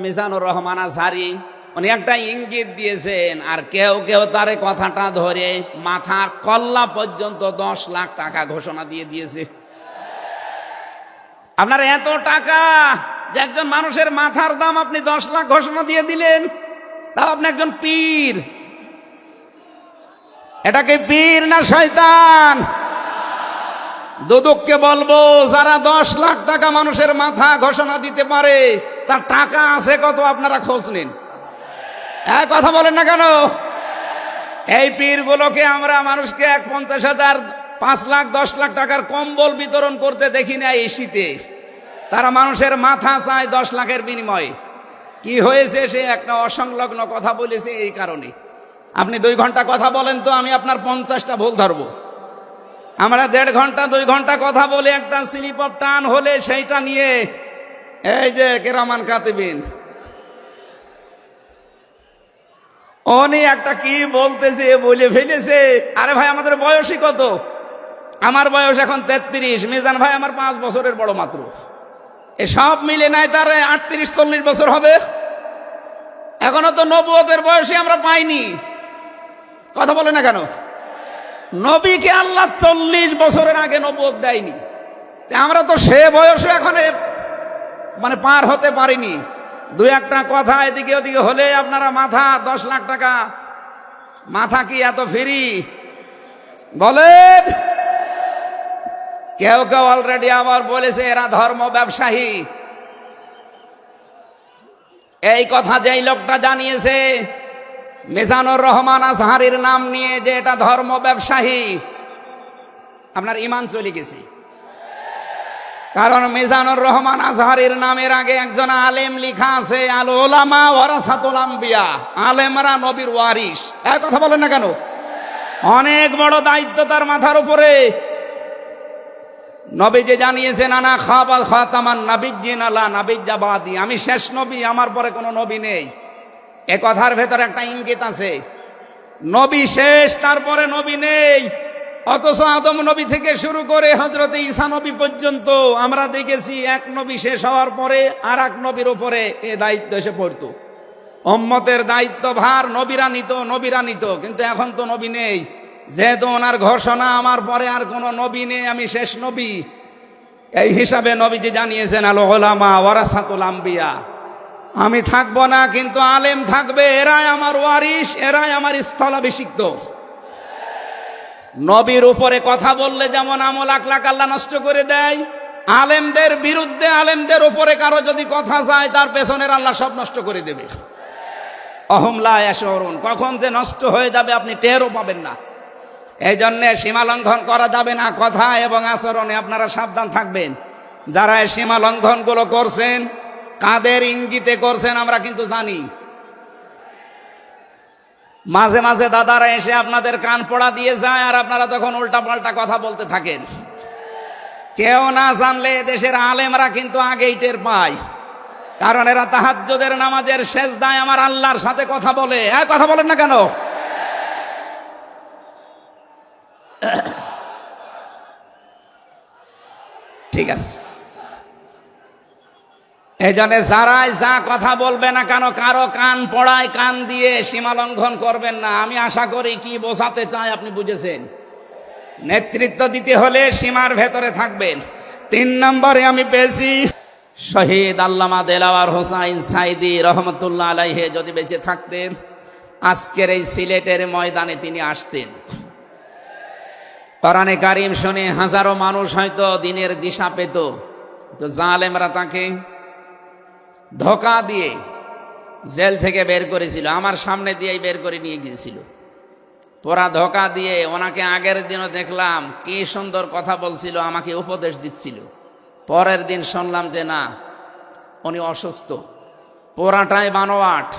মিজানুর রহমান আজহারী উনি একটা ইঙ্গিত দিয়েছেন, আর কেউ কেউ তার কথাটা ধরে মাথার কল্লা পর্যন্ত 10 লাখ টাকা ঘোষণা দিয়ে দিয়েছে। আপনার এত টাকা যে একজন মানুষের মাথার দাম আপনি 10 লাখ ঘোষণা দিয়ে দিলেন, তাও আপনি একজন পীর। এটাকে পীর না শয়তান? দুদককে বলবো, যারা 10 লাখ টাকা মানুষের মাথা ঘোষণা দিতে পারে তার টাকা আছে কত আপনারা খোঁজ নিন। কথা বলেন না কেন? এই পীরগুলোকে আমরা মানুষকে 50,000, 5 লাখ, 10 লাখ টাকার কম্বল বিতরণ করতে দেখি না এই শীতে। তারা মানুষের মাথা চায় 10 লাখের বিনিময়ে। কি হয়েছে? সে একটা অসংলগ্ন কথা বলেছে। এই কারণে আপনি 2 ঘন্টা কথা বলেন তো আমি আপনার 50টা ভুল ধরবো। আমরা 1.5 ঘন্টা 2 ঘন্টা কথা বলে একটা স্লিপ অফ টান হলে সেইটা নিয়ে এই যে কেরামান কাতিবিন উনি একটা কি বলতেছে বলে ফেলেছে। আরে ভাই, আমাদের বয়সই কত? আমার বয়স এখন 33, মিজান ভাই আমার 5 বছরের বড় মাত্র। এসব মিলে নাই তার 38-40 বছর হবে। এখনো তো নবুয়তের বয়সে আমরা পাইনি। কথা বলে না কেন? নবীকে আল্লাহ 40 বছরের আগে নবুয়ত দেয়নি। আমরা তো সে বয়সে এখন মানে পার হতে পারিনি। 2-একটা কথা এদিকে ওদিকে হলে আপনারা মাথা 10 লাখ টাকা। মাথা কি এত ফ্রি? বলেন। কেউ কেউ অলরেডি আবার বলেছে এরা ধর্ম ব্যবসায়ী। এই কথা যেই লোকটা জানিয়েছে মিজানুর রহমান আজহারীর নাম নিয়ে যে এটা ধর্ম ব্যবসায়ী, আপনার ঈমান চলে গেছে। কারণ মিজানুর রহমান আজহারীর নামের আগে একজন আলেম লেখা আছে, আল উলামা ওয়ারাসাতুল আম্বিয়া, আলেমরা নবীর ওয়ারিস। এই কথা বলেন না কেন? অনেক বড় দায়িত্ব তার মাথার উপরে। নবী যে জানিয়েছেন আনা খাবাল খাতামান নাবিয়্যিন লা নাবিয়্যা বাদি, আমি শেষ নবী, আমার পরে কোনো নবী নেই। এ কথার ভেতর একটা ইঙ্গিত আছে, নবী শেষ, তারপরে নবী নেই। অথচ আদম নবী থেকে শুরু করে হযরত ঈসা নবী পর্যন্ত আমরা দেখেছি এক নবী শেষ হওয়ার পরে আর এক নবীর উপরে এ দায়িত্ব এসে পড়তো। উম্মতের দায়িত্ব ভার নবীরা নিত, কিন্তু এখন তো নবী নেই। যেহেতু ওনার ঘোষণা আমার পরে আর কোনো নবী নেই, আমি শেষ নবী, এই হিসাবে নবীজি জানিয়েছেন আল উলামা ওয়ারাসাতুল আম্বিয়া, আমি থাকবো না কিন্তু আলেম থাকবে, এরাই আমার ওয়ারিস, এরাই আমার স্থলাভিষিক্ত। নবীর উপরে কথা বললে যেমন আমল আখলাক আল্লাহ নষ্ট করে দেয়, আলেমদের বিরুদ্ধে, আলেমদের উপরে কারো যদি কথা যায় তার পেছনের আল্লাহ সব নষ্ট করে দেবে। অহম লা ইয়াশউরুন, কখন যে নষ্ট হয়ে যাবে আপনি টেরও পাবেন না। এই জন্যে সীমা লঙ্ঘন করা যাবে না। কথা এবং আচরণে আপনারা সাবধান থাকবেন। যারা এই সীমা লঙ্ঘনগুলো করছেন, কাদের ইঙ্গিতে করছেন আমরা কিন্তু জানি। মাঝে মাঝে দাদারা এসে আপনাদের কান পড়া দিয়ে যায়, আর আপনারা তখন উল্টা পাল্টা কথা বলতে থাকেন। কেউ না জানলে দেশের আলেমরা কিন্তু আগেই টের পায়। কারণ এরা তাহাজ্জুদের নামাজের সেজদায় আমার আল্লাহর সাথে কথা বলে। কথা বলেন না কেন? ঠিক আছে, এই জন্য যারাই যা কথা বলবে না কেন, কারো কান পড়ায় কান দিয়ে সীমা লঙ্ঘন করবেন না। আমি আশা করি কি বোঝাতে চাই আপনি বুঝেছেন। নেতৃত্ব দিতে হলে সীমার ভেতরে থাকবেন। 3 নম্বরে আমি পেয়েছি শহীদ আল্লামা দেলাওয়ার হোসাইন সাইদি রহমতুল্লাহ আলাইহি, যদি বেঁচে থাকতেন আজকের এই সিলেটের ময়দানে তিনি আসতেন। কোরআনে কারীম শুনে হাজারো মানুষ হয়তো দিনের দিশা পেত, তো জালেমরা তাকে ধোঁকা দিয়ে জেল থেকে বের করেছিল। আমার সামনে দিয়েই বের করে নিয়ে গিয়েছিল। পোড়া ধোঁকা দিয়ে ওনাকে আগের দিনও দেখলাম কি সুন্দর কথা বলছিল, আমাকে উপদেশ দিচ্ছিল। পরের দিন শুনলাম যে না, উনি অসুস্থ। পোড়াটাই বানোয়াট।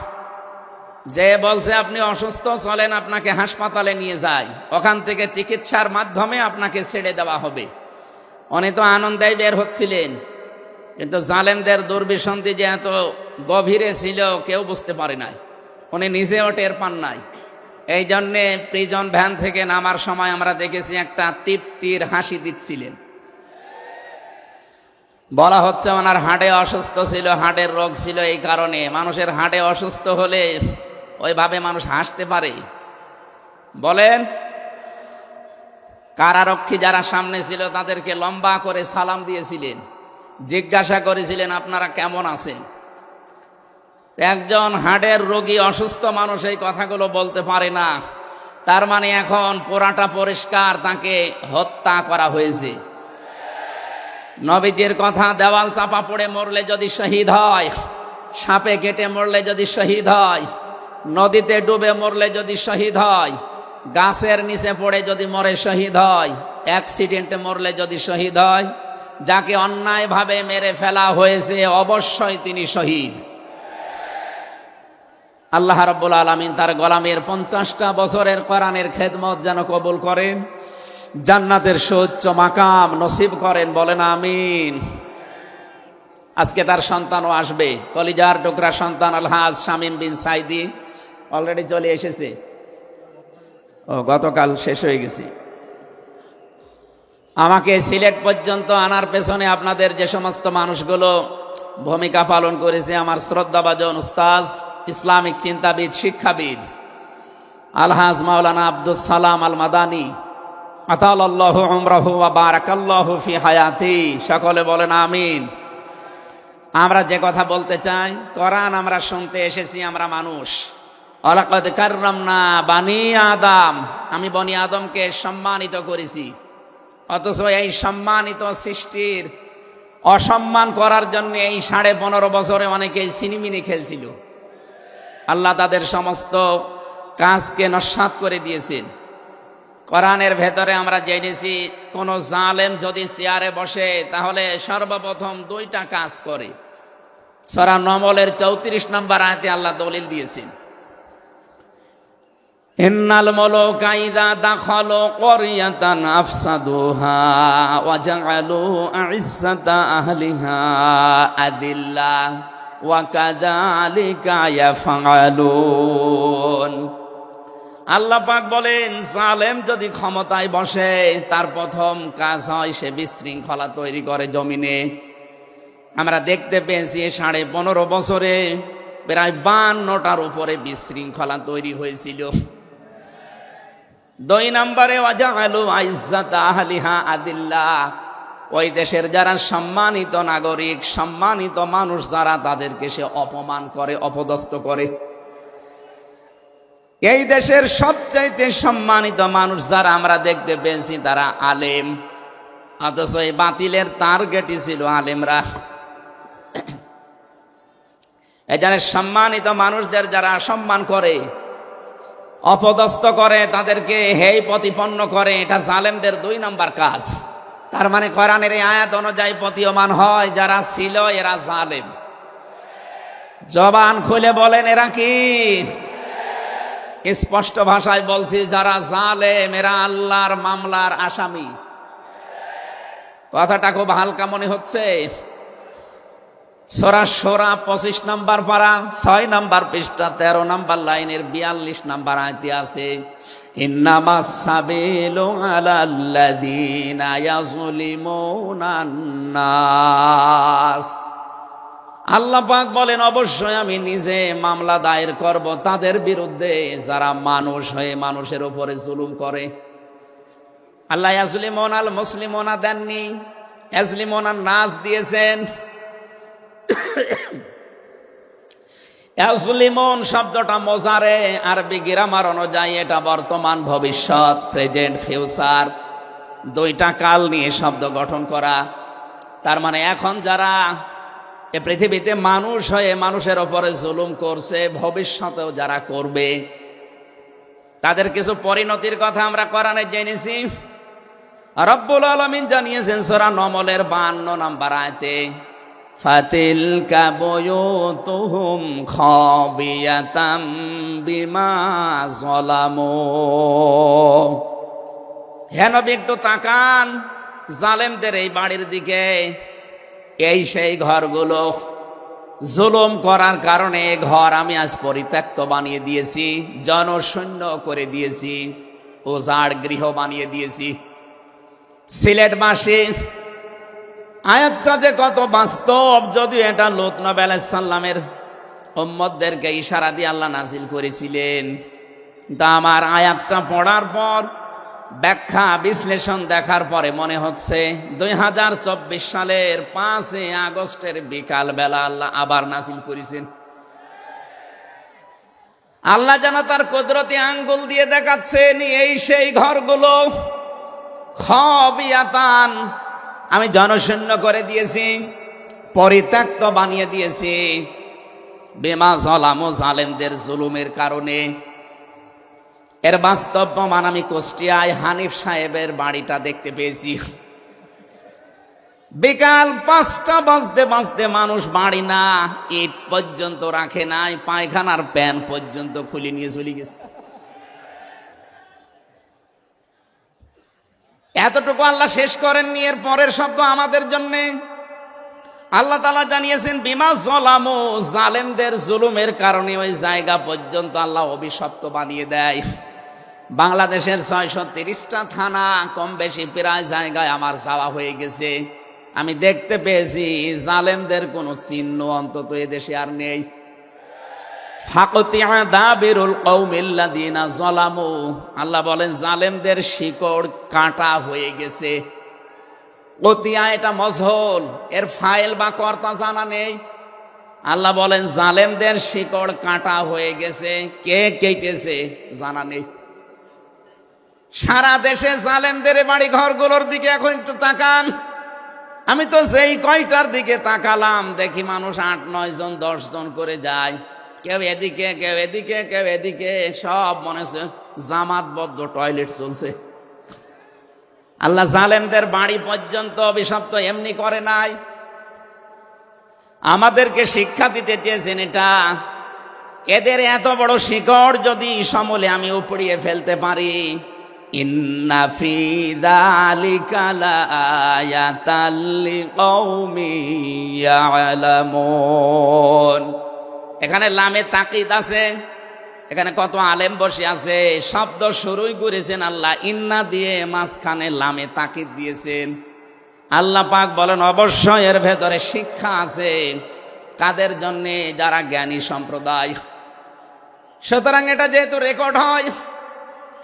যে বলছে আপনি অসুস্থ, চলেন আপনাকে হাসপাতালে নিয়ে যাই, ওখান থেকে চিকিৎসার মাধ্যমে আপনাকে ছেড়ে দেওয়া হবে। উনি তো আনন্দেই বের হচ্ছিলেন, কিন্তু জালেমদের দুর্বিসন্ধি যে এত গভীরে ছিল কেউ বুঝতে পারে নাই, উনি নিজেও টের পান নাই। এই জন্যে প্রিজন ভ্যান থেকে নামার সময় আমরা দেখেছি একটা তৃপ্তির হাসি দিচ্ছিলেন। বলা হচ্ছে ওনার হার্টে অসুস্থ ছিল, হার্টের রোগ ছিল। এই কারণে মানুষের হার্টে অসুস্থ হলে ওইভাবে মানুষ হাসতে পারে? বলেন। কারারক্ষী যারা সামনে ছিল তাদেরকে লম্বা করে সালাম দিয়েছিলেন, জিজ্ঞাসা করেছিলেন আপনারা কেমন আছেন। একজন হার্টের রোগী অসুস্থ মানুষ এই কথাগুলো বলতে পারে না, তার মানে এখন পোড়াটা পরিষ্কার, তাকে হত্যা করা হয়েছে। নবীজির কথা, দেওয়াল চাপা পড়ে মরলে যদি শহীদ হয়, সাপে কেটে মরলে যদি শহীদ হয়, নদীতে ডুবে মরলে যদি শহীদ হয়, গাছের নিচে পড়ে যদি মরে শহীদ হয়, অ্যাক্সিডেন্টে মরলে যদি শহীদ হয়, যাকে অন্যায়ভাবে মেরে ফেলা হয়েছে অবশ্যই তিনি শহীদ। আল্লাহ রাব্বুল আলামিন তার গোলামের 50টা বছরের কোরআনের খেদমত যেন কবুল করেন, জান্নাতের সুউচ্চ মাকাম নসিব করেন, বলেন আমিন। আজকে তার সন্তানও আসবে, কলিজার টুকরা সন্তান আলহাজ শামীম বিন সাইদি অলরেডি চলে এসেছে। ও গতকাল শেষ হয়ে গেছে। আমাকে সিলেট পর্যন্ত আনার পেছনে আপনাদের যে সমস্ত মানুষগুলো ভূমিকা পালন করেছে, আমার শ্রদ্ধাভাজন উস্তাজ, ইসলামিক চিন্তাবিদ, শিক্ষাবিদ আলহাজ মাওলানা আব্দুস সালাম আল মাদানী, আতালাল্লাহু উমরাহু ওয়া বারাকাল্লাহু ফি হায়াতি, সকলে বলেন আমিন। আমরা যে কথা বলতে চাই, কোরআন আমরা শুনতে এসেছি, আমরা মানুষ। ওয়ালাকাদ কাররামনা বানি আদম, আমি বনি আদমকে সম্মানিত করেছি। অথচ এই সম্মানিত সৃষ্টির অসম্মান করার জন্য এই 15.5 বছরে অনেকেই সিনিমিনি খেলছিল। আল্লাহ তাদের সমস্ত কাজকে নস্যাৎ করে দিয়েছেন। কোরআনের ভেতরে আমরা জেনেছি, কোন জালেম যদি চেয়ারে বসে তাহলে সর্বপ্রথম 2টা কাজ করে। সূরা নমলের 34 নম্বর আয়াতে আল্লাহ দলিল দিয়েছেন, ইন্নাল মুলুকা ইযা দাখালু ক্বরিয়াতান আফসাদুহা ওয়া জাআলু আ'ইজ্জাতা আহলিহা আযিল্লা ওয়া কাযালিকা ইয়াফআলুন। আল্লাহ পাক বলেন, জালেম যদি ক্ষমতায় বসে তার প্রথম কাজ হয় সে বিশৃঙ্খলা তৈরি করে জমিনে। আমরা দেখতে পেয়েছি 15.5 বছরে প্রায় 52টার উপরে বিশৃঙ্খলা তৈরি হয়েছিল। 2 নম্বরে ওয়াজাআলু আইজ্জাতা আহলিহা আযিল্লা, ওই দেশের যারা সম্মানিত নাগরিক, সম্মানিত মানুষ যারা, তাদেরকে সে অপমান করে, অপদস্থ করে। এই দেশের সবচাইতে সম্মানিত মানুষ যারা আমরা দেখতে পেয়েছি তারা আলেম, অথচ এই বাতিলের টার্গেটই ছিল আলেমরা। এই যারা সম্মানিত মানুষদের যারা সম্মান করে, অপদস্থ করে, তাদেরকে হেয় প্রতিপন্ন করে, এটা জালেমদের 2 নম্বর কাজ। তার মানে কোরআনের এই আয়াত অনুযায়ী প্রতীয়মান হয় যারা ছিল এরা জালেম। জবান খুলে বলেন এরা কি? স্পষ্ট ভাষায় বলছি, যারা জালেম এরা আল্লাহর মামলার আসামি। কথাটা খুব হালকা মনে হচ্ছে। সূরা শূরা 25 নম্বর পারা 6 নম্বর পৃষ্ঠা 13 নম্বর লাইনের 42 নম্বর আয়াতে আছে, ইন্নামাস সাবিলু আলাল্লাযীনা ইয়াযলিমুনান নাস। আল্লাহ পাক বলেন, অবশ্যই আমি নিজে মামলা দায়ের করব তাদের বিরুদ্ধে যারা মানুষ হয়ে মানুষের উপরে জুলুম করে। আল্লাহ ইয়াজলিমুনাল মুসলিমুনা দেননি, ইয়াজলিমুনান নাস দিয়েছেন। ইয়াজলিমুন শব্দটা মোজারে, আরবি গ্রামার অনুযায়ী এটা বর্তমান, ভবিষ্যৎ, প্রেজেন্ট, ফিউচার, 2টা কাল নিয়ে শব্দ গঠন করা। তার মানে এখন যারা এ পৃথিবীতে মানুষ হয়ে মানুষের উপরে জুলুম করছে, ভবিষ্যতেও যারা করবে, তাদের কিছু পরিণতির কথা আমরা কোরআনে জেনেছি। রব্বুল আলামিন জানিয়েছেন সূরা নমলের 52 নম্বর আয়াতে, ফাতিলকা বুয়ুতুহুম খাবিয়াতাম বিমা যালামু। হে নবী, একটু তাকান জালেমদের এই বাড়ির দিকে। এই সেই ঘরগুলো জুলুম করার কারণে ঘর আমি আজ পরিত্যক্ত বানিয়ে দিয়েছি, জনশূন্য করে দিয়েছি, উজাড় গৃহ বানিয়ে দিয়েছি। সিলেটবাসী আয়াতটা যে কত বাস্তব, যদিও এটা লূত নবী আলাইহিস সালামের উম্মতদেরকে ইশারা দিয়ে আল্লাহ নাজিল করেছিলেন। তা আমার আয়াতটা পড়ার পর, ব্যাখ্যা বিশ্লেষণ দেখার পরে মনে হচ্ছে 2024 সালের 5 আগস্টের বিকাল বেলা আল্লাহ আবার নাজিল করেছেন। আল্লাহ যেন তার কুদরতি আঙ্গুল দিয়ে দেখাচ্ছেন, এই সেই ঘরগুলো খাবিয়াতান আমি জনশূন্য করে দিয়েছি, পরিত্যক্ত বানিয়ে দিয়েছি, বিমা যালামু জালেমদের জুলুমের কারণে। এর বাস্তব প্রমাণ আমি কুষ্টিয়ায় হানিফ সাহেবের বাড়িটা দেখতে পেয়েছি। বিকাল 5টা বাজতে বাজতে মানুষ বাড়ি না ইট পর্যন্ত রাখে নাই, পায়খানার প্যান পর্যন্ত খুলে নিয়ে চলে গেছে। এতটুকু আল্লাহ শেষ করেননি, এর পরের শব্দ আমাদের জন্য। আল্লাহ তাআলা জানিয়েছেন বিমা যালামু জালেমদের জুলুমের কারণে ওই জায়গা পর্যন্ত আল্লাহ অভিশপ্ত বানিয়ে দেয়। বাংলাদেশের 630টা থানা কম বেশি প্রায় জায়গায় আমার যাওয়া হয়ে গেছে। আমি দেখতে পেয়েছি জালেমদের কোনো চিহ্ন অন্তত এদেশে আর নেই। ফাকতিয়া দাবিরুল কওমিল্লাযিনা যালামু, আল্লাহ বলেন জালেমদের শিকড় কাটা হয়ে গেছে। কতিয়া এটা মজহুল, এর ফাইল বা কর্তা জানা নেই। আল্লাহ বলেন জালেমদের শিকড় কাটা হয়ে গেছে, কে কেটেছে জানা নেই। সারা দেশে জালেমদের বাড়ি ঘরগুলোর দিকে এখন একটু তাকান। আমি তো যেই কয়টার দিকে তাকালাম দেখি মানুষ 8-9 জন 10 জন করে যায়, কেউ এদিকে কেউ এদিকে কেউ এদিকে, সব মনে হচ্ছে জামাতবদ্ধ টয়লেট চলছে। আল্লাহ জালেমদের বাড়ি পর্যন্ত অভিশপ্ত এমনি করে নাই, আমাদেরকে শিক্ষা দিতে চেয়েছেন এটা। এদের এত বড় শিকড় যদি সমূলে আমি উপড়িয়ে ফেলতে পারি, ইন্না ফি যালিকা লাআয়াতাল লিকাউমিন ইয়ালামুন। এখানে লামে তাকিদ আছে, এখানে কত আলেম বসে আছে, শব্দ শুরুই করেছেন আল্লাহ ইন্না দিয়ে, মাঝখানে লামে তাকিদ দিয়েছেন। আল্লাহ পাক বলেন অবশ্যই এর ভেতরে শিক্ষা আছে। কাদের জন্য? যারা জ্ঞানী সম্প্রদায়। সুতরাং এটা যেহেতু রেকর্ড হয়,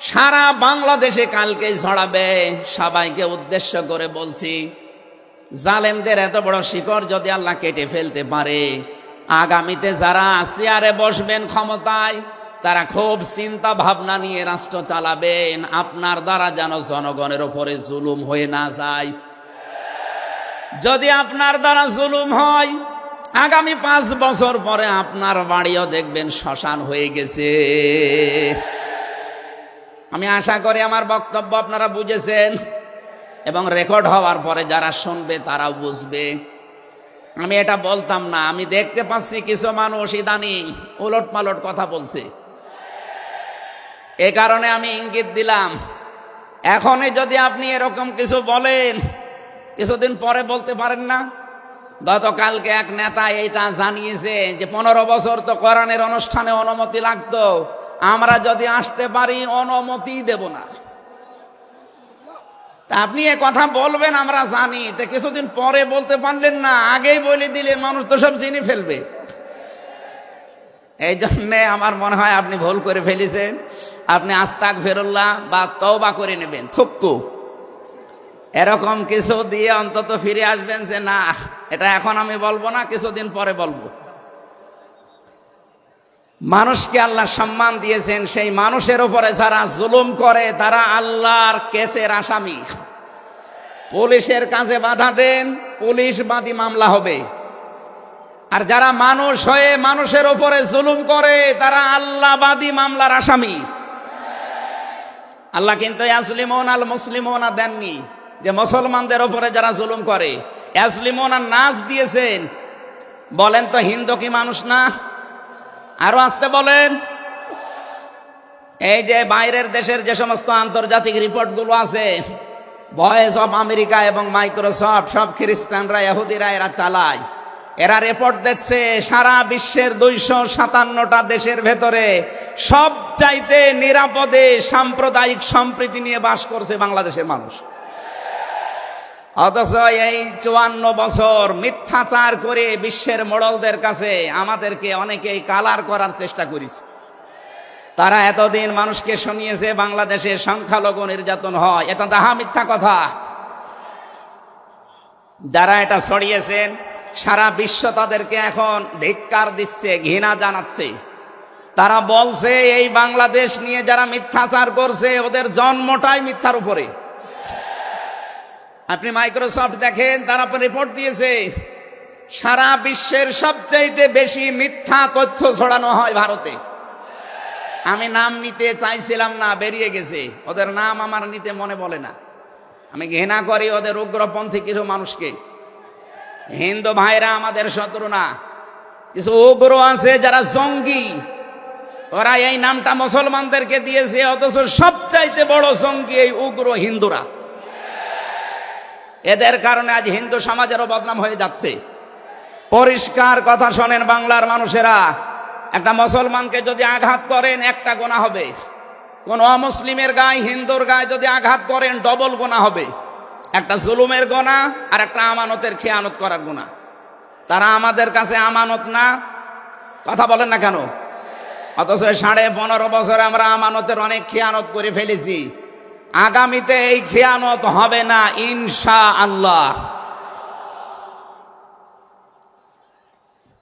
সারা বাংলাদেশে কালকে ছড়াবে। সবাইকে উদ্দেশ্য করে বলছি, জালেমদের এত বড় শিকড় যদি আল্লাহ কেটে ফেলতে পারে, আগামীতে যারা চেয়ারে বসবেন ক্ষমতায়, তারা খুব চিন্তা ভাবনা নিয়ে রাষ্ট্র চালাবেন, আপনার দ্বারা যেন জনগণের উপরে জুলুম হয়ে না যায়। যদি আপনার দ্বারা জুলুম হয়, আগামী 5 বছর পরে আপনার বাড়িও দেখবেন শ্মশান হয়ে গেছে। আমি আশা করি আমার বক্তব্য আপনারা বুঝেছেন, এবং রেকর্ড হওয়ার পরে যারা শুনবে তারাও বুঝবে। আমি এটা বলতাম না, আমি দেখতে পাচ্ছি কিছু মানুষ ইদানিং উলট পালট কথা বলছে। এ কারণে আমি ইঙ্গিত দিলাম, এখনই যদি আপনি এরকম কিছু বলেন, কিছুদিন পরে বলতে পারেন না। গতকালকে এক নেতা এইটা জানিয়েছে যে 15 বছর তো কোরআনের অনুষ্ঠানে অনুমতি লাগতো, আমরা যদি আসতে পারি অনুমতি দেব না। তা আপনি এ কথা বলবেন আমরা জানি, তো কিছুদিন পরে বলতে পারলেন না, আগেই বলে দিলে মানুষ তো সব চিনি ফেলবে। এই জন্যে আমার মনে হয় আপনি ভুল করে ফেলেছেন। আপনি আস্তাগফিরুল্লাহ বা তওবা করে নেবেন, থুক্কু এরকম কিছু দিয়ে অন্তত ফিরে আসবেন যে না, এটা এখন আমি বলবো না, কিছুদিন পরে বলবো। মানুষকে আল্লাহ সম্মান দিয়েছেন, সেই মানুষের উপরে যারা জুলুম করে তারা আল্লাহর কেসের আসামি। পুলিশের কাজে বাধা দেন, পুলিশ বাদী মামলা হবে। আর যারা মানুষ হয়ে মানুষের উপরে জুলুম করে তারা আল্লাহবাদী মামলার আসামি। আল্লাহ কিন্তু ইয়াজলিমুন আল মুসলিমুনা দেননি, যে মুসলমানদের উপরে যারা জুলুম করে ইয়াজলিমুনা নাস দিয়েছেন। বলেন তো হিন্দু কি মানুষ না? আরো আসতে বলেন। এই যে বাইরের দেশের যে সমস্ত আন্তর্জাতিক রিপোর্টগুলো আছে, ভয়েস অফ আমেরিকা এবং মাইক্রোসফট, সব খ্রিস্টানরা ইহুদিরা এরা চালায়। এরা রিপোর্ট দিচ্ছে সারা বিশ্বের 257টা দেশের ভেতরে সবচাইতে নিরাপদে সাম্প্রদায়িক সম্প্রীতি নিয়ে বাস করছে বাংলাদেশের মানুষ। অথচ এই 54 বছর মিথ্যাচার করে বিশ্বের মোড়লদের কাছে আমাদেরকে অনেকেই কালার করার চেষ্টা করেছে। তারা এতদিন মানুষকে শুনিয়েছে বাংলাদেশে সংখ্যালঘু নির্যাতন হয়, এটা ডাহা মিথ্যা কথা। যারা এটা ছড়িয়েছেন সারা বিশ্ব তাদেরকে এখন ধিক্কার দিচ্ছে, ঘৃণা জানাচ্ছে। তারা বলছে এই বাংলাদেশ নিয়ে যারা মিথ্যাচার করছে ওদের জন্মটাই মিথ্যার উপরে। আপনি মাইক্রোসফট দেখেন, তারা রিপোর্ট দিয়েছে সারা বিশ্বের সবচাইতে বেশি মিথ্যা তথ্য ছড়ানো হয় ভারতে। আমি নাম নিতে চাইছিলাম না, বেরিয়ে গেছে। ওদের নাম আমার নিতে মনে বলে না। আমি ঘৃণা করি ওদের উগ্রপন্থী কিছু মানুষকে। হিন্দু ভাইরা আমাদের শত্রু না, কিছু উগ্র আছে যারা জঙ্গি, ওরা এই নামটা মুসলমানদেরকে দিয়েছে, অথচ সবচাইতে বড় জঙ্গি এই উগ্র হিন্দুরা। এদের কারণে আজ হিন্দু সমাজেরও বদনাম হয়ে যাচ্ছে। পরিষ্কার কথা শোনেন বাংলার মানুষেরা, একটা মুসলমানকে যদি আঘাত করেন একটা গুনাহ হবে, কোন অমুসলিমের গায়ে হিন্দুর গায়ে যদি আঘাত করেন ডবল গুনাহ হবে। একটা জুলুমের গুনাহ আর একটা আমানতের খেয়ানত করার গুনাহ। তারা আমাদের কাছে আমানত না, কথা বলেন না কেন? অথচ 15.5 বছরে আমরা আমানতের অনেক খেয়ানত করে ফেলেছি। আগামীতে এই খেয়ানত হবে না ইনশাআল্লাহ।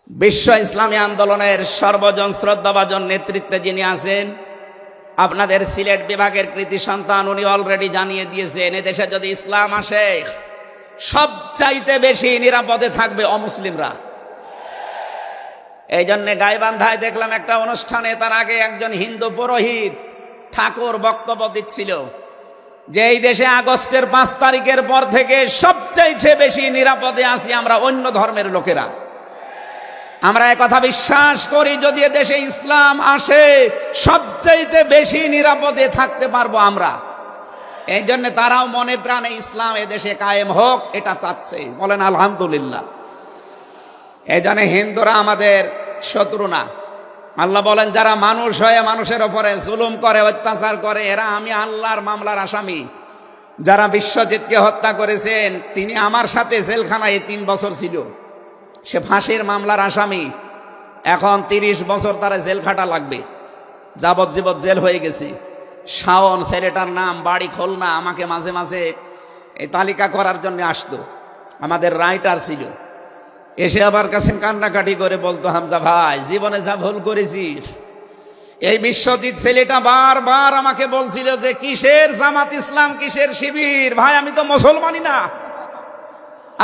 বিশ্ব ইসলামী আন্দোলনের সর্বজন শ্রদ্ধাভাজন নেতৃত্বে যিনি আছেন, আপনাদের সিলেট বিভাগের কৃতি সন্তান, উনি অলরেডি জানিয়ে দিয়েছেন এদেশে যদি ইসলাম আসে সবচাইতে বেশি নিরাপদে থাকবে অমুসলিমরা। এই জন্য গাইবান্ধায় দেখলাম একটা অনুষ্ঠানে, তার আগে একজন হিন্দু পুরোহিত ঠাকুর বক্তব্য দিচ্ছিল যে এই দেশে আগস্টের 5 তারিখের পর থেকে সবচাইতে বেশি নিরাপদে আছি আমরা অন্য ধর্মের লোকেরা। আমরা একথা বিশ্বাস করি, যদি দেশে ইসলাম আসে সবচাইতে বেশি নিরাপদে থাকতে পারবো আমরা। এই জন্য তারাও মনে প্রাণে ইসলাম এদেশে কায়েম হোক এটা চাচ্ছে, বলেন আলহামদুলিল্লাহ। এই জন্য হিন্দুরা আমাদের শত্রু না। আল্লাহ বলেন যারা মানুষ হয়ে মানুষের উপরে জুলুম করে, অত্যাচার করে, এরা আমি আল্লাহর মামলার আসামি। যারা বিশ্বজিৎকে হত্যা করেছেন তিনি আমার সাথে জেলখানায় 3 বছর ছিল, সে ফাঁসির মামলার আসামি। এখন 30 বছর তারা জেল খাটা লাগবে, যাবজ্জীবন জেল হয়ে গেছে। শাওন ছেলেটার নাম, বাড়ি খুলনা, আমাকে মাঝে মাঝে এই তালিকা করার জন্য আসতো, আমাদের রাইটার ছিল। এসে আমার কাছে কান্নাকাটি করে বলতো, হামজা ভাই জীবনে যা ভুল করেছিস। এই বিশ্বজিৎ ছেলেটা বারবার আমাকে বলছিল যে কিসের জামাত ইসলাম, কিসের শিবির, ভাই আমি তো মুসলমানই না।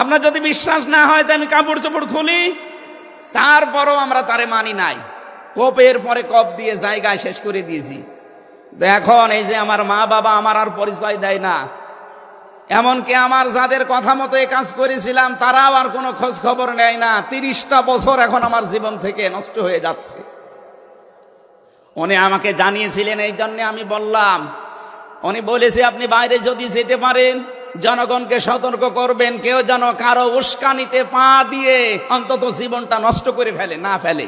আপনার যদি বিশ্বাস না হয় তো আমি কাপড় চোপড় খুলি, তারপরও আমরা তারে মানি নাই। কপের পরে কপ দিয়ে জায়গায় শেষ করে দিয়েছি। এখন এই যে আমার মা বাবা আমার আর পরিচয় দেয় না, এমনকি আমার যাদের কথা মতো এই কাজ করেছিলাম তারাও আর কোনো খোঁজ খবর নেয় না। 30টা বছর এখন আমার জীবন থেকে নষ্ট হয়ে যাচ্ছে। উনি আমাকে জানিয়েছিলেন, এই জন্য আমি বললাম। উনি বলেছে আপনি বাইরে যদি যেতে পারেন জনগণকে সতর্ক করবেন, কেউ যেন কারো উস্কানিতে পা দিয়ে অন্তত জীবনটা নষ্ট করে ফেলে না ফেলে।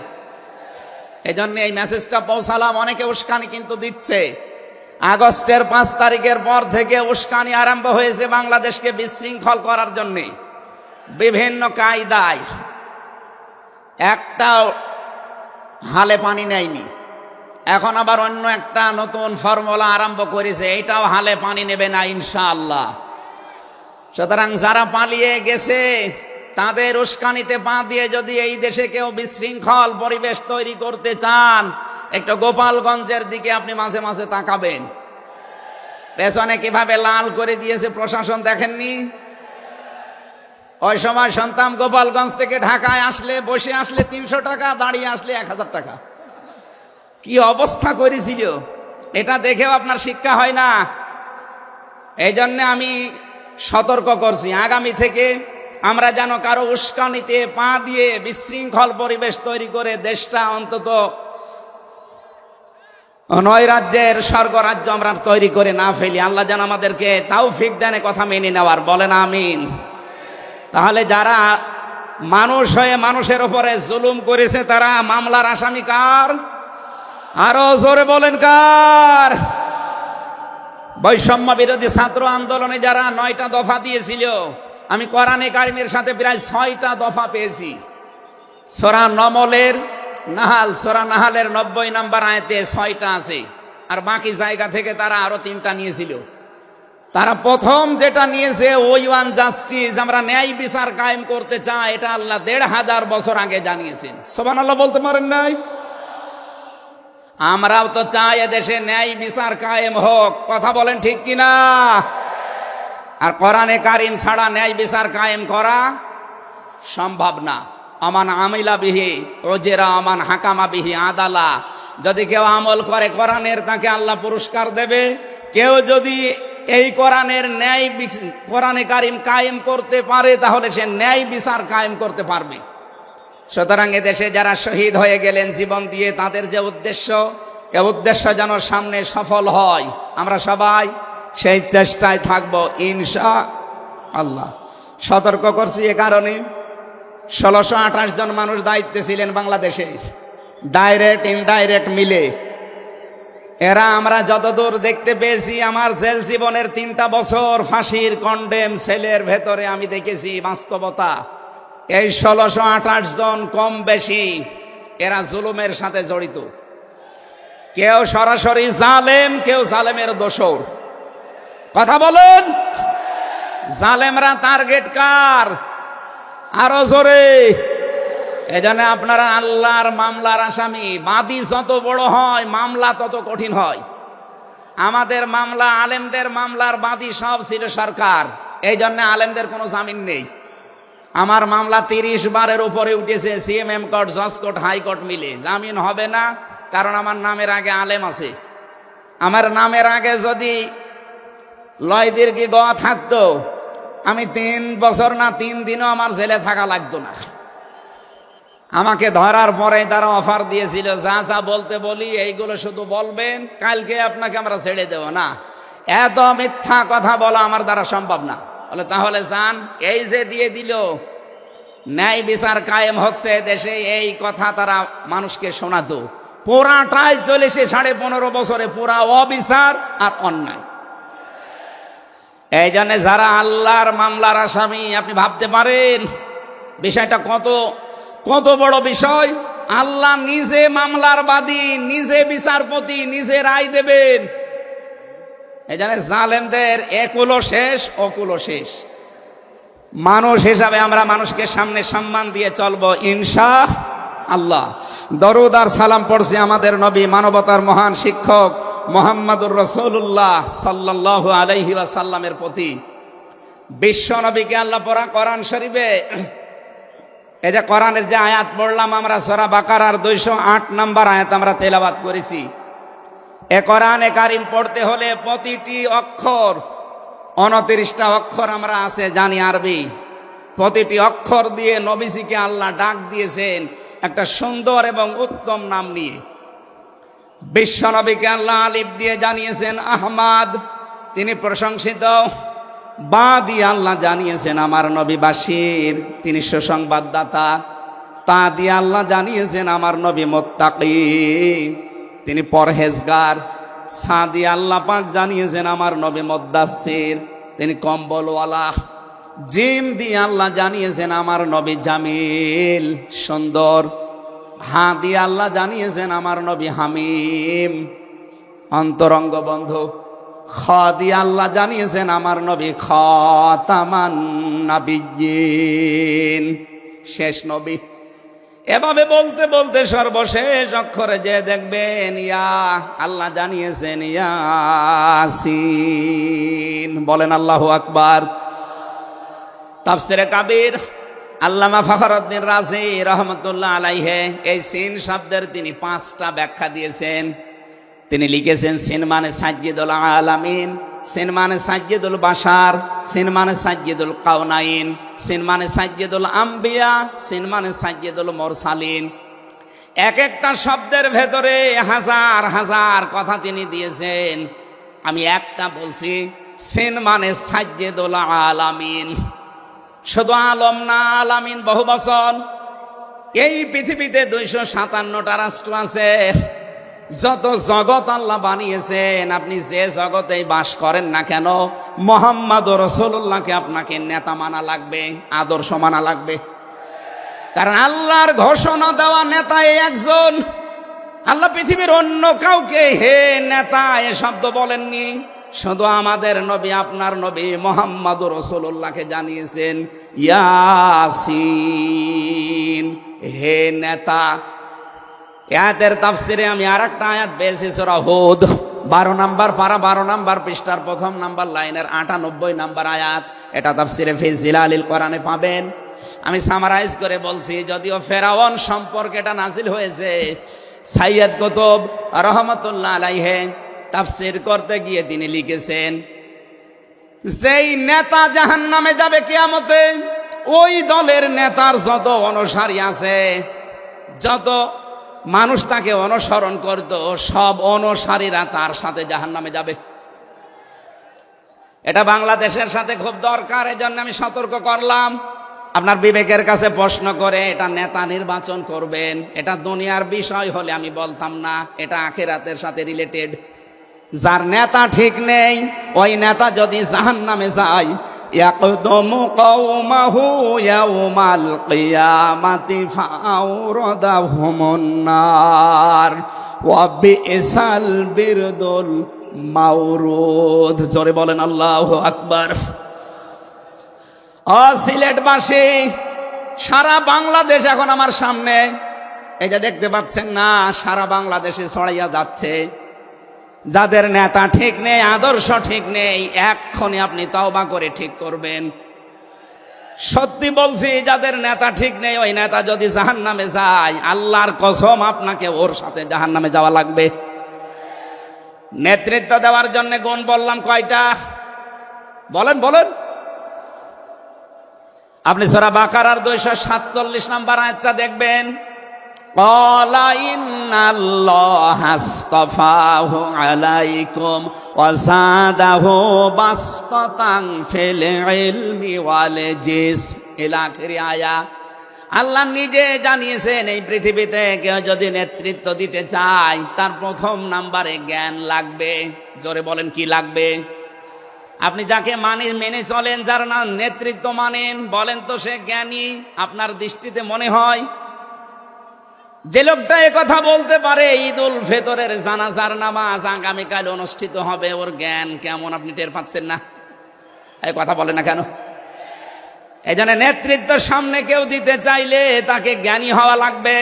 এই জন্য এই মেসেজটা পৌঁছালাম। অনেকে উস্কানি কিন্তু দিচ্ছে। আগস্টের 5 তারিখের পর থেকে উস্কানি আরম্ভ হয়েছে বাংলাদেশকে বিশৃঙ্খল করার জন্য বিভিন্ন কায়দায়। একটাও হালে পানি নেয়নি, এখন আবার অন্য একটা নতুন ফর্মুলা আরম্ভ করেছে, এটাও হালে পানি নেবে না ইনশাআল্লাহ। সুতরাং যারা পালিয়ে গেছে তাদের উস্কানিতে পা দিয়ে যদি এই দেশে কেউ বিশৃঙ্খল পরিবেশ তৈরি করতে চান, একটা গোপালগঞ্জের দিকে আপনি মাঝে মাঝে তাকাবেন। পেছনে কিভাবে লাল করে দিয়েছে প্রশাসন দেখেননি? ওই সময় সন্তান গোপালগঞ্জ থেকে ঢাকায় আসলে, বসে আসলে 300 টাকা, দাঁড়িয়ে আসলে 1000 টাকা। কি অবস্থা করেছিল, এটা দেখেও আপনার শিক্ষা হয় না। এই জন্য আমি সতর্ক করছি, আগামী থেকে আমরা যেন কারো উস্কানিতে পা দিয়ে বিশৃঙ্খল পরিবেশ তৈরি করে দেশটা অন্তত 9 রাজ্যের স্বর্গরাজ্য আমরা তৈরি করে না ফেলি। আল্লাহ যেন আমাদেরকে তৌফিক দেন কথা মেনে নেওয়ার, বলেন আমিন। তাহলে যারা মানুষ হয়ে মানুষের উপরে জুলুম করেছে তারা মামলার আসামি কার? আরো জোরে বলেন কার? বৈষম্য বিরোধী ছাত্র আন্দোলনে যারা 9টা দফা দিয়েছিল আমি কোরআনে কারিমের সাথে প্রায় 6টা দফা পেয়েছি। সূরা নমলের সূরা নাহালের 90 নম্বর আয়াতে 6টা আছে, আর বাকি জায়গা থেকে তারা আরো 3টা নিয়েছিল। তারা প্রথম যেটা নিয়েছে ওই ওয়ান জাস্টিস, আমরা ন্যায় বিচার কায়েম করতে চাই, এটা আল্লাহ 1500 বছর আগে জানিয়েছেন। সুবহানাল্লাহ বলতে পারেন নাই? আমরাও তো চাই এদেশে ন্যায় বিচার কায়েম হোক, কথা বলেন ঠিক কিনা? আর কোরআনে কারিম ছাড়া ন্যায় বিচার কায়েম করা সম্ভব না। আমান আমিলা বিহি ওজেরা আমান হাকামা বিহি আদালা, যদি কেউ আমল করে কোরআনের তাকে আল্লাহ পুরস্কার দেবে, কেউ যদি এই কোরআনে কারিম কায়েম করতে পারে তাহলে সে ন্যায় বিচার কায়েম করতে পারবে। সুতরাং এদেশে যারা শহীদ হয়ে গেলেন জীবন দিয়ে, তাদের যে উদ্দেশ্য, এ উদ্দেশ্য যেন সামনে সফল হয়, আমরা সবাই সেই চেষ্টায় থাকবো ইনশাআল্লাহ। সতর্ক করছি এ কারণে, 1628 জন মানুষ দায়িত্বে ছিলেন বাংলাদেশে, ডাইরেক্ট ইনডাইরেক্ট মিলে। এরা আমরা যতদূর দেখতে পেয়েছি, আমার জেল জীবনের 3টা বছর ফাঁসির কন্ডেম সেলের ভেতরে আমি দেখেছি বাস্তবতা। এই 1628 জন কম বেশি এরা জুলুমের সাথে জড়িত। কেউ সরাসরি জালেম, কেউ জালেমের দোসর। কথা বলুন, জালেমরা টার্গেট কার? আরো জোরে। এজন্য আপনারা আল্লাহর মামলার আসামি, বাদী যত বড় হয় মামলা তত কঠিন হয়। আমাদের মামলা, আলেমদের মামলার বাদী সব ছিল সরকার, এই জন্য আলেমদের কোনো জামিন নেই। আমার মামলা 30 বারের উপরে উঠেছে, সিএমএম কোর্ট, জজ কোর্ট, হাইকোর্ট মিলে। জামিন হবে না, কারণ আমার নামের আগে আলেম আছে। আমার নামের আগে যদি লয়দির কি গ থাকতো, আমি 3 বছর না 3 দিনও আমার জেলে থাকা লাগতো না। আমাকে ধরার পরে তারা অফার দিয়েছিল, যা যা বলতে বলি এইগুলো শুধু বলবেন, কালকে আপনাকে আমরা ছেড়ে দেব না। এত মিথ্যা কথা বলা আমার দ্বারা সম্ভব না। বলে তাহলে যান, এই যে দিয়ে দিল, ন্যায় বিচার কায়েম হচ্ছে দেশে, এই কথা তারা মানুষকে শোনাতো। পুরাটাই চলেছে 15.5 বছরে, পুরা অবিচার আর অন্যায়। এই জন্য যারা আল্লাহর মামলার আসামি, আপনি ভাবতে পারেন বিষয়টা কত বড় বিষয়। আল্লাহ নিজে মামলার বাদী, নিজে বিচারপতি, নিজে রায় দেবেন। এই জন্য জালেমদের একুলো শেষ, অকুলো শেষ। মানুষ হিসাবে আমরা মানুষকে সামনে সম্মান দিয়ে চলবো ইনশাআল্লাহ। দরুদ আর সালাম পড়ছি আমাদের নবী, মানবতার মহান শিক্ষক মুহাম্মদুর রাসূলুল্লাহ সাল্লাল্লাহু আলাইহি ওয়াসাল্লামের প্রতি। বিশ্ব নবীকে আল্লাহ পড়া কোরআন শরীফে, এই যে কোরআনের যে আয়াত পড়লাম আমরা, সূরা বাকারার 208 নম্বর আয়াত আমরা তেলাওয়াত করেছি। এ কোরআনে কারিম পড়তে হলে প্রতিটি অক্ষর, 29টা অক্ষর আমরা আছে জানি আরবি, প্রতিটি অক্ষর দিয়ে নবীজিকে আল্লাহ ডাক দিয়েছেন একটা সুন্দর এবং উত্তম নাম নিয়ে। বিশ্ব নবীকে আল্লাহ আলিফ দিয়ে জানিয়েছেন আহমদ, তিনি প্রশংসিত। বা দিয়ে আল্লাহ জানিয়েছেন আমার নবী বাশির, তিনি সুসংবাদদাতা। তা দিয়ে আল্লাহ জানিয়েছেন আমার নবী মুত্তাকি, তিনি পরহেজগার। সা দিয়ে আল্লাহ পাক জানিয়েছেন আমার নবী মুদ্দাসসির, তিনি কম্বলওয়ালা। জিম দিয়ে আল্লাহ জানিয়েছেন আমার নবী জামিল, সুন্দর। হা দিয়ে আল্লাহ জানিয়েছেন আমার নবী হামিম, অন্তরঙ্গ বন্ধু। খ দিয়ে আল্লাহ জানিয়েছেন আমার নবী খাতামান নাবিয়্যিন, শেষ নবী। এভাবে বলতে বলতে সর্বশেষ অক্ষরে যে দেখবেন ইয়া, আল্লাহ জানিয়েছেন ইয়াসিন। বলেন আল্লাহু আকবার। তাফসিরে কাবীর আল্লামা ফখরুদ্দীন রাজি রহমতুল্লাহ আলাইহি এই সিন শব্দের তিনি 5টা ব্যাখ্যা দিয়েছেন। তিনি লিখেছেন সিন মানে সাজ্জিদুল আলামিন, সিন মানে সাজ্জিদুল বাশার, সিন মানে সাজ্জিদুল কাউনাইন, সিন মানে সাজ্জিদুল আম্বিয়া, সিন মানে সাজ্জিদুল মুরসালিন। এক একটা শব্দের ভেতরে হাজার হাজার কথা তিনি দিয়েছেন। আমি একটা বলছি, সিন মানে সাজ্জিদুল আলামিন। শুধু আলম না, আলামিন বহু বচন। এই পৃথিবীতে 257টা রাষ্ট্র আছে। যত জগৎ আল্লাহ বানিয়েছেন, আপনি যে জগতেই বাস করেন না কেন, মুহাম্মদ রাসূলুল্লাহকে আপনাকে নেতা মানা লাগবে, আদর্শ মানা লাগবে। কারণ আল্লাহর ঘোষণা দেওয়া নেতা এই একজন। আল্লাহ পৃথিবীর অন্য কাউকে হে নেতা এ শব্দ বলেননি, শুধু আমাদের নবী, আপনার নবী মুহাম্মদুর রাসূলুল্লাহকে জানিয়েছেন ইয়াসিন, হে নেতা। আয়াতের তাফসিরে আমি আরেকটা আয়াত পেয়েছি, সূরা হুদ 12 নম্বর পারা 12 নম্বর পৃষ্ঠার 1 নম্বর লাইনের 98 নম্বর আয়াত। এটা তাফসিরে ফি জিলালিল কোরআনে পাবেন। আমি সামারাইজ করে বলছি, যদিও ফেরাউন সম্পর্কে এটা নাজিল হয়েছে, সাইয়্যিদ কুতুব রাহমাতুল্লাহ আলাইহি তাফসীর করতে গিয়ে তিনি লিখেছেন, যেই নেতা জাহান্নামে যাবে কিয়ামতে, ওই দলের নেতার যত অনুসারী আছে, যত মানুষ তাকে অনুসরণ করত, সব অনুসারীরা তার সাথে জাহান্নামে যাবে। এটা বাংলাদেশের সাথে খুব দরকার, এজন্য আমি সতর্ক করলাম। আপনার বিবেকের কাছে প্রশ্ন করে এটা নেতা নির্বাচন করবেন, এটা দুনিয়ার বিষয় হলে আমি বলতাম না, এটা আখিরাতের সাথে রিলেটেড। যার নেতা ঠিক নেই, ওই নেতা যদি জাহান্নামে যায়, ইয়াকদুমু কওমাহু ইয়াউমাল কিয়ামাতি ফাআওরাদাহুমুন নার ওয়া বিইসাল বিরদুল মাওরুদ। জোরে বলেন আল্লাহু আকবার। সিলেটবাসী, সারা বাংলাদেশ এখন আমার সামনে, এই যে দেখতে পাচ্ছেন না, সারা বাংলাদেশে ছড়াইয়া যাচ্ছে। যাদের নেতা ঠিক নেই, আদর্শ ঠিক নেই, এক্ষুনি আপনি তওবা করে ঠিক করবেন। সত্যি বলছি, যাদের নেতা ঠিক নেই, ওই নেতা যদি জাহান্নামে যায়, আল্লাহর কসম আপনাকে ওর সাথে জাহান্নামে যাওয়া লাগবে। নেতৃত্ব দেওয়ার জন্য গুণ বললাম কয়টা? বলেন বলেন। আপনি সূরা বাকারার 247 নম্বর আয়াতটা দেখবেন। ক্বালা ইন্নাল্লাহা আসতাফাহু আলাইকুম ওয়া যাদাহু বাসতাতান ফিল ইলমি ওয়াল জিসম ইলা আখিরি আয়া। আল্লাহ নিজে জানিয়েছেন, এই পৃথিবীতে কেউ যদি নেতৃত্ব দিতে চায়, তার প্রথম নাম্বারে জ্ঞান লাগবে। জোরে বলেন, কি লাগবে? আপনি যাকে মেনে চলেন, যার না নেতৃত্ব মানেন, বলেন তো সে জ্ঞানী আপনার দৃষ্টিতে মনে হয়? যে লোকটা কথা বলতে পারে ঈদুল ফিতরের জানাজার নামাজ আগামীকাল অনুষ্ঠিত হবে, ওর জ্ঞান কেমন আপনি টের পাচ্ছেন না? এই কথা বলে না কেন? এই জন্য নেতৃত্বের সামনে কেউ দিতে চাইলে তাকে জ্ঞানী হওয়া লাগবে,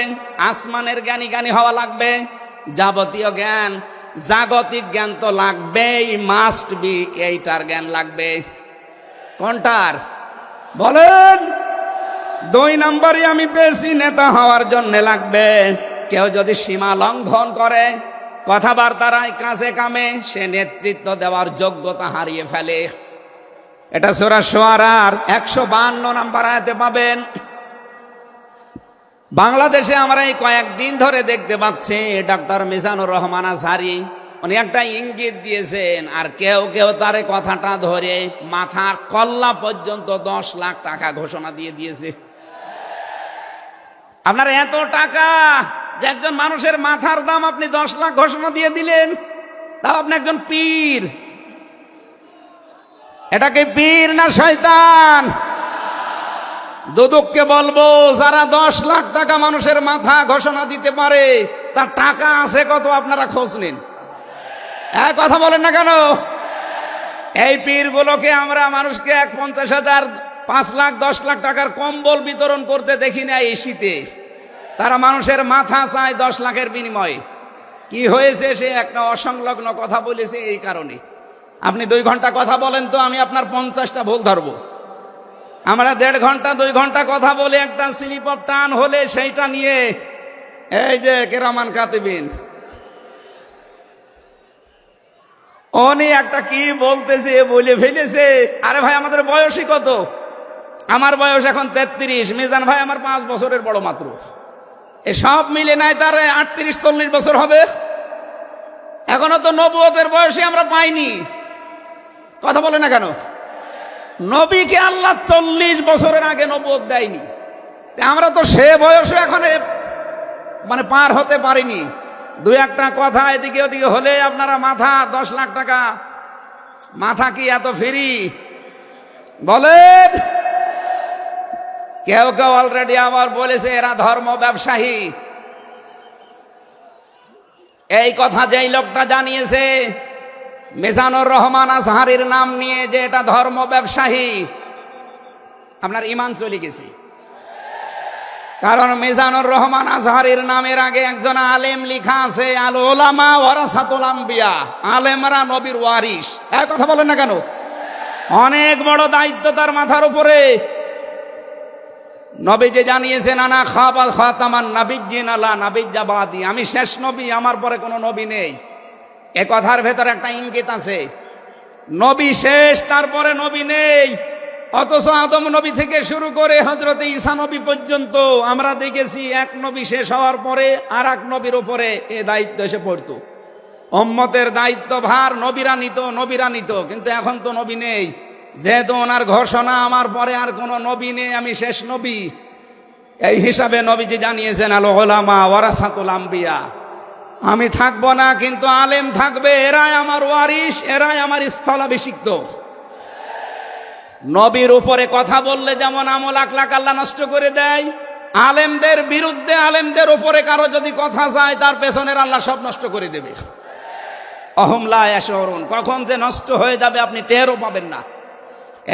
আসমানের জ্ঞানী হওয়া লাগবে। যাবতীয় জ্ঞান, জাগতিক জ্ঞান তো লাগবেই, মাস্ট বি। এইটার জ্ঞান লাগবে। কোনটার বলেন? 2 নম্বরে আমি পেয়েছি, নেতা হওয়ার জন্য লাগবে, কেউ যদি সীমা লঙ্ঘন করে, কথাবার্তার কাজে কামে, সে নেতৃত্ব দেওয়ার যোগ্যতা হারিয়ে ফেলে। এটা সূরা শুআরার 152 নম্বর আয়াতে পাবেন। বাংলাদেশে আমরা এই কয়েকদিন ধরে দেখতে পাচ্ছি, ডক্টর মিজানুর রহমান আজহারি উনি একটা ইঙ্গিত দিয়েছেন, আর কেউ কেউ তার কথাটা ধরে মাথার কল্লা পর্যন্ত 10 লাখ টাকা ঘোষণা দিয়ে দিয়েছে। আপনার এত টাকা যে একজন মানুষের মাথার দাম আপনি 10 লাখ ঘোষণা দিয়ে দিলেন, তাও আপনি একজন পীর। এটাকে পীর না শয়তান? দুদককে বলবো, যারা 10 লাখ টাকা মানুষের মাথা ঘোষণা দিতে পারে, তার টাকা আছে কত আপনারা খোঁজ নিন। কথা বলেন না কেন? এই পীরগুলোকে আমরা মানুষকে 50,000, 5 লাখ, 10 লাখ টাকার কম্বল বিতরণ করতে দেখি না এই শীতে। তারা মানুষের মাথা চায় 10 লাখের বিনিময়ে। কি হয়েছে? সে একটা অসংলগ্ন কথা বলেছে, এই কারণে। আপনি 2 ঘন্টা কথা বলেন তো, আমি আপনার 50টা ভুল ধরবো। আমরা 1.5 ঘন্টা 2 ঘন্টা কথা বলে একটা স্লিপ অফ টান হলে সেইটা নিয়ে এই যে কেরামান কাতিবিন উনি একটা কি বলতেছে বলে ফেলেছে। আরে ভাই, আমাদের বয়সই কত? আমার বয়স এখন 33, মিজান ভাই আমার 5 বছরের বড় মাত্র। এ সব মিলে নাই তার 38-40 বছর হবে। এখনো তো নবুয়তের বয়সে আমরা পাইনি। কথা বলে না কেন? নবীকে আল্লাহ 40 বছরের আগে নবুয়ত দেয়নি, আমরা তো সে বয়সে এখন মানে পার হতে পারিনি। দুই একটা কথা এদিকে ওদিকে হলে আপনারা মাথা 10 লাখ টাকা, মাথা কি এত ফ্রি বলেন? কেউ কেউ অলরেডি আবার বলেছে এরা ধর্ম ব্যবসায়ী। এই কথা যেই লোকটা জানিয়েছে মিজানুর রহমান আজহারীর নাম নিয়ে যে এটা ধর্ম ব্যবসায়ী, আপনার ঈমান চলে গেছে। কারণ মিজানুর রহমান আজহারীর নামের আগে একজন আলেম লিখা আছে, আল উলামা ওয়ারাসাতুল আম্বিয়া, আলেমরা নবীর ওয়ারিস। এই কথা বলেন না কেন? অনেক বড় দায়িত্ব তার মাথার উপরে। নবীজি জানিয়েছেন আনা খাতামান নাবিয়্যিন লা নাবিয়্যা বাদি, আমি শেষ নবী, আমার পরে কোনো নবী নেই। এ কথার ভেতরে একটা ইঙ্গিত আছে, নবী শেষ, তারপরে নবী নেই। অথচ আদম নবী থেকে শুরু করে হযরত ঈসা নবী পর্যন্ত আমরা দেখেছি এক নবী শেষ হওয়ার পরে আর এক নবীর উপরে এ দায়িত্ব এসে পড়তো। উম্মতের দায়িত্ব ভার নবীরা নিত, কিন্তু এখন তো নবী নেই। যেহেতু ওনার ঘোষণা আমার পরে আর কোনো নবী নেই, আমি শেষ নবী, এই হিসাবে নবীজি জানিয়েছেন আল উলামা ওয়ারাসাতুল আম্বিয়া, আমি থাকবো না কিন্তু আলেম থাকবে, এরাই আমার ওয়ারিস, এরাই আমার স্থলাভিষিক্ত। নবীর উপরে কথা বললে যেমন আমল আখলাক আল্লাহ নষ্ট করে দেয়, আলেমদের বিরুদ্ধে, আলেমদের উপরে কারো যদি কথা যায় তার পেছনের আল্লাহ সব নষ্ট করে দেবে। অহুম লা ইয়াশউরুন, কখন যে নষ্ট হয়ে যাবে আপনি টেরও পাবেন না।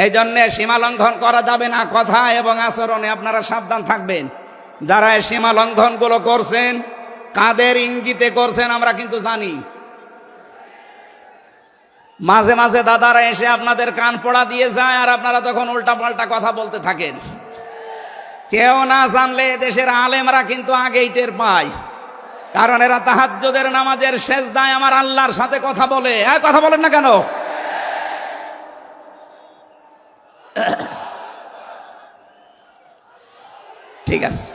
এই জন্যে সীমা লঙ্ঘন করা যাবে না, কথা এবং আচরণে আপনারা সাবধান থাকবেন। যারা এই সীমা লঙ্ঘনগুলো করছেন, কাদের ইঙ্গিতে করছেন আমরা কিন্তু জানি। মাঝে মাঝে দাদারা এসে আপনাদের কান পড়া দিয়ে যায়, আর আপনারা তখন উল্টা পাল্টা কথা বলতে থাকেন। কেউ না জানলে দেশের আলেমরা কিন্তু আগেই টের পায়, কারণ এরা তাহাজ্জুদের নামাজের সেজদায় আমার আল্লাহর সাথে কথা বলে। কথা বলেন না কেন? ঠিক আছে,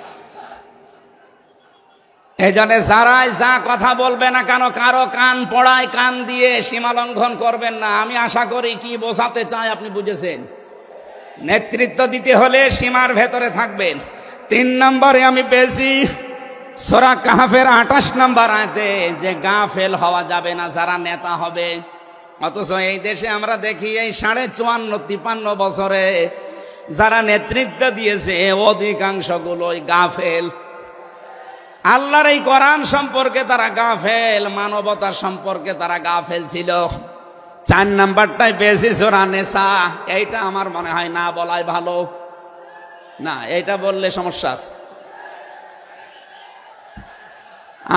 এই জন্য যারাই যা কথা বলবে না কেন, কারো কান পড়ায় কান দিয়ে সীমা লঙ্ঘন করবেন না। আমি আশা করি কি বোঝাতে চাই আপনি বুঝেছেন। নেতৃত্ব দিতে হলে সীমার ভেতরে থাকবেন। 3 নম্বরে আমি পেয়েছি সূরা কাহফের 28 নম্বর আয়াতে যে গাফেল হওয়া যাবে না যারা নেতা হবে। অথচ এই দেশে আমরা দেখি এই 54-53 বছরে যারা নেতৃত্ব দিয়েছে অধিকাংশগুলোই গাফেল। আল্লাহর এই কোরআন সম্পর্কে তারা গাফেল, মানবতার সম্পর্কে তারা গাফেল ছিল। 4 নাম্বারটাই পেয়েছি সূরা নিসা। এইটা আমার মনে হয় না বলাই ভালো, না এইটা বললে সমস্যা আছে।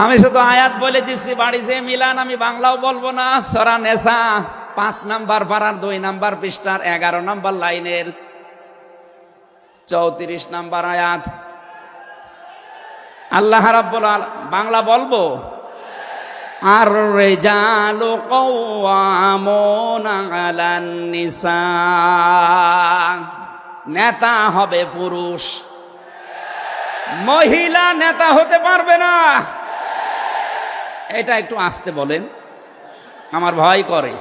আমি শুধু আয়াত বলে দিচ্ছি, বাড়ি যে মিলান, আমি বাংলাও বলবো না। সূরা নিসা 5 নাম্বার পারার 2 নাম্বার পৃষ্ঠার 11 নাম্বার লাইনের 34 নাম্বার আয়াত। আল্লাহ রাব্বুল আলামিন, বাংলা বলবো, আর রিজালু কাওয়ামুনা আলান নিসা, নেতা হবে পুরুষ, মহিলা নেতা হতে পারবে না। এটা একটু আস্তে বলেন, আমার ভয় করে।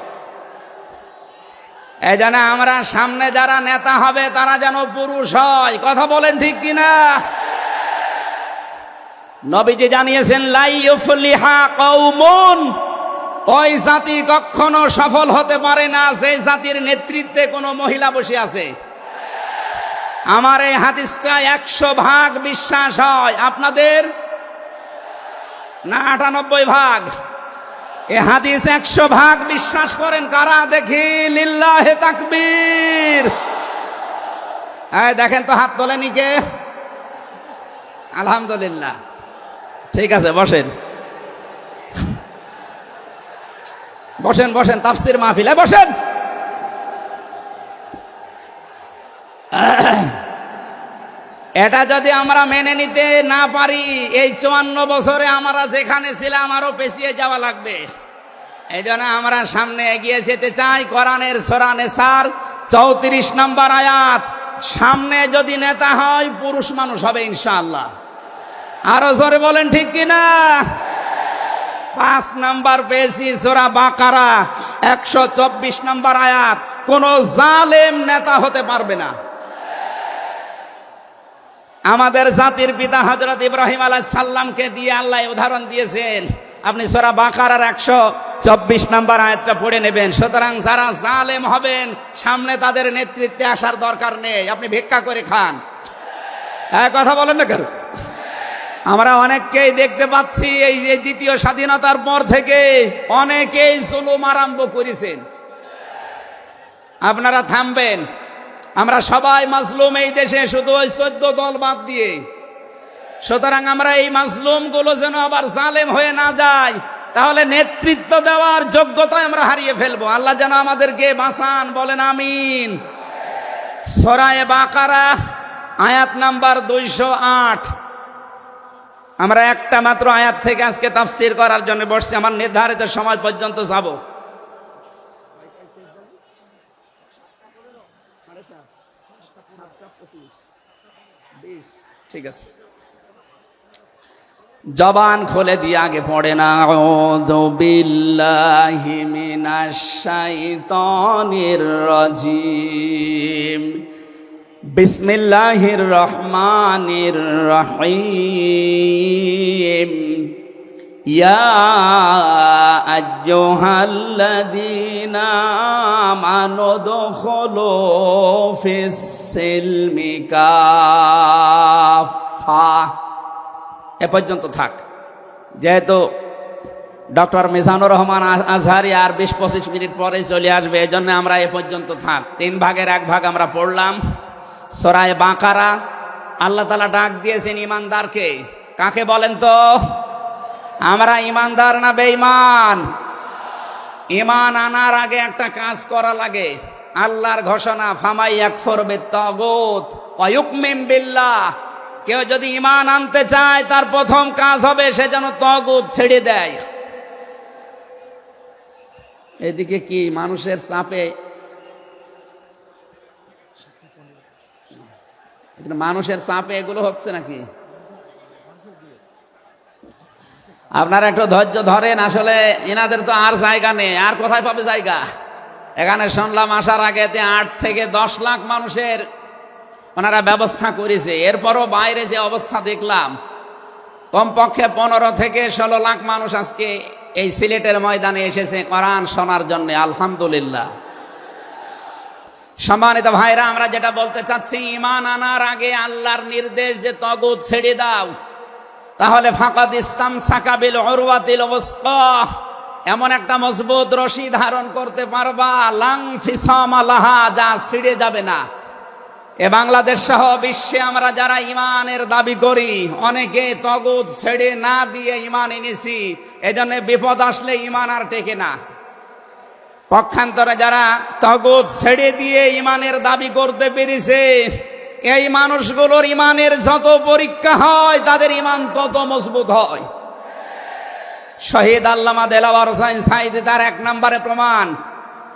এই জন্য আমরা সামনে যারা নেতা হবে তারা যেন পুরুষ হয়। কথা বলেন ঠিক কিনা? নবীজি জানিয়েছেন লা ইউফলিহা কওমুন, ওই জাতি কখনো সফল হতে পারে না যে জাতির নেতৃত্বে কোনো মহিলা বসে আছে। আমার এই হাদিসটা 100% বিশ্বাস হয়, আপনাদের না 98%? এই হাদিস 100% বিশ্বাস করেন কারা? দেখি লিল্লাহে তাকবীর। এই দেখেন তো, হাত তোলেনি কে? আলহামদুলিল্লাহ। ঠিক আছে, বসেন বসেন বসেন, তাফসীর মাহফিলে বসেন। এটা যদি আমরা মেনে নিতে না পারি, এই 54 বছরে আমরা যেখানে ছিলাম আরো পেছিয়ে যাওয়া লাগবে। এই জন্য আমরা সামনে এগিয়ে যেতে চাই। কোরআনের সূরা নিসার 34 নম্বর আয়াত, সামনে যদি নেতা হয় পুরুষ মানুষ হবে ইনশাআল্লাহ। আরো জোরে বলেন ঠিক কিনা? 5 নাম্বার পেয়েছি সূরা বাকারা 124 নম্বর আয়াত, কোন জালেম নেতা হতে পারবে না। আমাদের জাতির পিতা হযরত ইব্রাহিম আলাইহিস সালামকে দিয়ে আল্লাহ উদাহরণ দিয়েছেন, আপনি সূরা বাকারার 124 নম্বর আয়াতটা পড়ে নেবেন। সুতরাং যারা জালেম হবেন সামনে তাদের নেতৃত্বে আসার দরকার নেই, আপনি ভিক্ষা করে খান। কথা বলেন না কেন? আমরা অনেককেই দেখতে পাচ্ছি এই যে দ্বিতীয় স্বাধীনতার পর থেকে অনেকেই জুলুম আরম্ভ করেছেন। আপনারা থামবেন? আমরা সবাই মাজলুম এই দেশে, শুধু ওই 14 দল বাদ দিয়ে। সুতরাং আমরা এই মাজলুম গুলো যেন আবার জালেম হয়ে না যায়, তাহলে নেতৃত্ব দেওয়ার যোগ্যতা আমরা হারিয়ে ফেলবো। আল্লাহ যেন আমাদেরকে বাঁচান, বলেন আমিন। সূরা বাকারা আয়াত নাম্বার 208। আমরা একটা মাত্র আয়াত থেকে আজকে তাফসীর করার জন্য বসছি, আমার নির্ধারিত সময় পর্যন্ত যাব। ঠিক আছে, জবান খুলে দিয়ে আগে পড়ে না। আউযু বিল্লাহি মিনাশ শাইতানির রাজিম। বিসমিল্লাহির রহমানির রহিম। ইয়া আইয়ুহাল্লাযীনা আমানু দুখুলু ফিস সিলমি কাফা। এ পর্যন্ত থাক। যেহেতু ডক্টর মিজানুর রহমান আজহারি আর 20-25 মিনিট পরে চলে আসবে, এই জন্য আমরা এ পর্যন্ত থাক। 3 ভাগের 1 ভাগ আমরা পড়লাম। সূরা বাকারা আল্লাহ তাআলা ডাক দিয়েছেন ইমানদারকে। কাকে বলেন তো? আমরা ইমানদার না বেঈমান? ঈমান আনার আগে একটা কাজ করা লাগে। আল্লাহর ঘোষণা, ফামাই ইয়াকফুর বিত-তাগুত ওয়া ইউমিন বিল্লাহ। কেউ যদি ঈমান আনতে চায় তার প্রথম কাজ হবে সে যেন তাগুত ছেড়ে দেয়। এদিকে কি মানুষের চাপে, মানুষের চাপে এগুলো হচ্ছে নাকি? আপনারা একটু ধৈর্য ধরেন। আসলে এনাদের তো আর জায়গা নেই, আর কোথায় পাবে জায়গা? এখানে শুনলাম আসার আগে 8 থেকে 10 লাখ মানুষের ওনারা ব্যবস্থা করেছে। এরপরও বাইরে যে অবস্থা দেখলাম, কমপক্ষে 15 থেকে 16 লাখ মানুষ আজকে এই সিলেটের ময়দানে এসেছে কোরআন শোনার জন্য। আলহামদুলিল্লাহ। সম্মানিত ভাইরা, আমরা যেটা বলতে চাচ্ছি, ঈমান আনার আগে আল্লাহর নির্দেশ যে তাগুত ছেড়ে দাও, তাহলে ফাকাদ ইসতামসাকা বিল উরওয়াতিল ওয়াসকা, এমন একটা মজবুত রশি ধারণ করতে পারবা, লাং ফিসামা লাহা, যা ছিঁড়ে যাবে না। এ বাংলাদেশ সহ বিশ্বে আমরা যারা ঈমানের দাবি করি, অনেকে তাগুত ছেড়ে না দিয়ে ঈমান এনেছি। এজন্য বিপদ আসলে ঈমান আর টেকে না। পক্ষান্তরে যারা তাগুত ছেড়ে দিয়ে ঈমানের দাবি করতে পেরেছে, এই মানুষগুলোর ঈমানের যত পরীক্ষা হয় তাদের ঈমান তত মজবুত হয়। শহীদ আল্লামা দেলাওয়ার হোসাইন সাঈদী তার 1 নম্বরে প্রমাণ।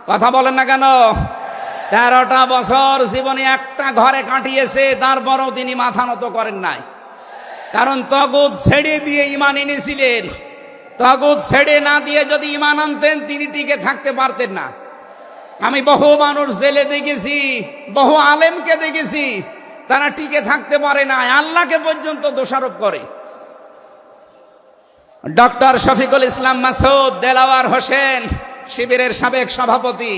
কথা বলেন না কেন? 13টা বছর জীবনে একটা ঘরে কাটিয়েছে, তারপরও তিনি মাথা নত করেন নাই। কারণ তাগুত ছেড়ে দিয়ে ঈমান এনেছিলেন। তাগুত ছেড়ে না দিয়ে যদি ঈমান আনতেন তিনি টিকে থাকতে পারতেন না। আমি বহু মানুষ জেলে দেখেছি, বহু আলেমকে দেখেছি, তারা টিকে থাকতে পারে না, আল্লাহকে পর্যন্ত দোষারোপ করে। ডক্টর শফিকুল ইসলাম মাসুদ, দেলাওয়ার হোসেন শিবিরের সাবেক সভাপতি,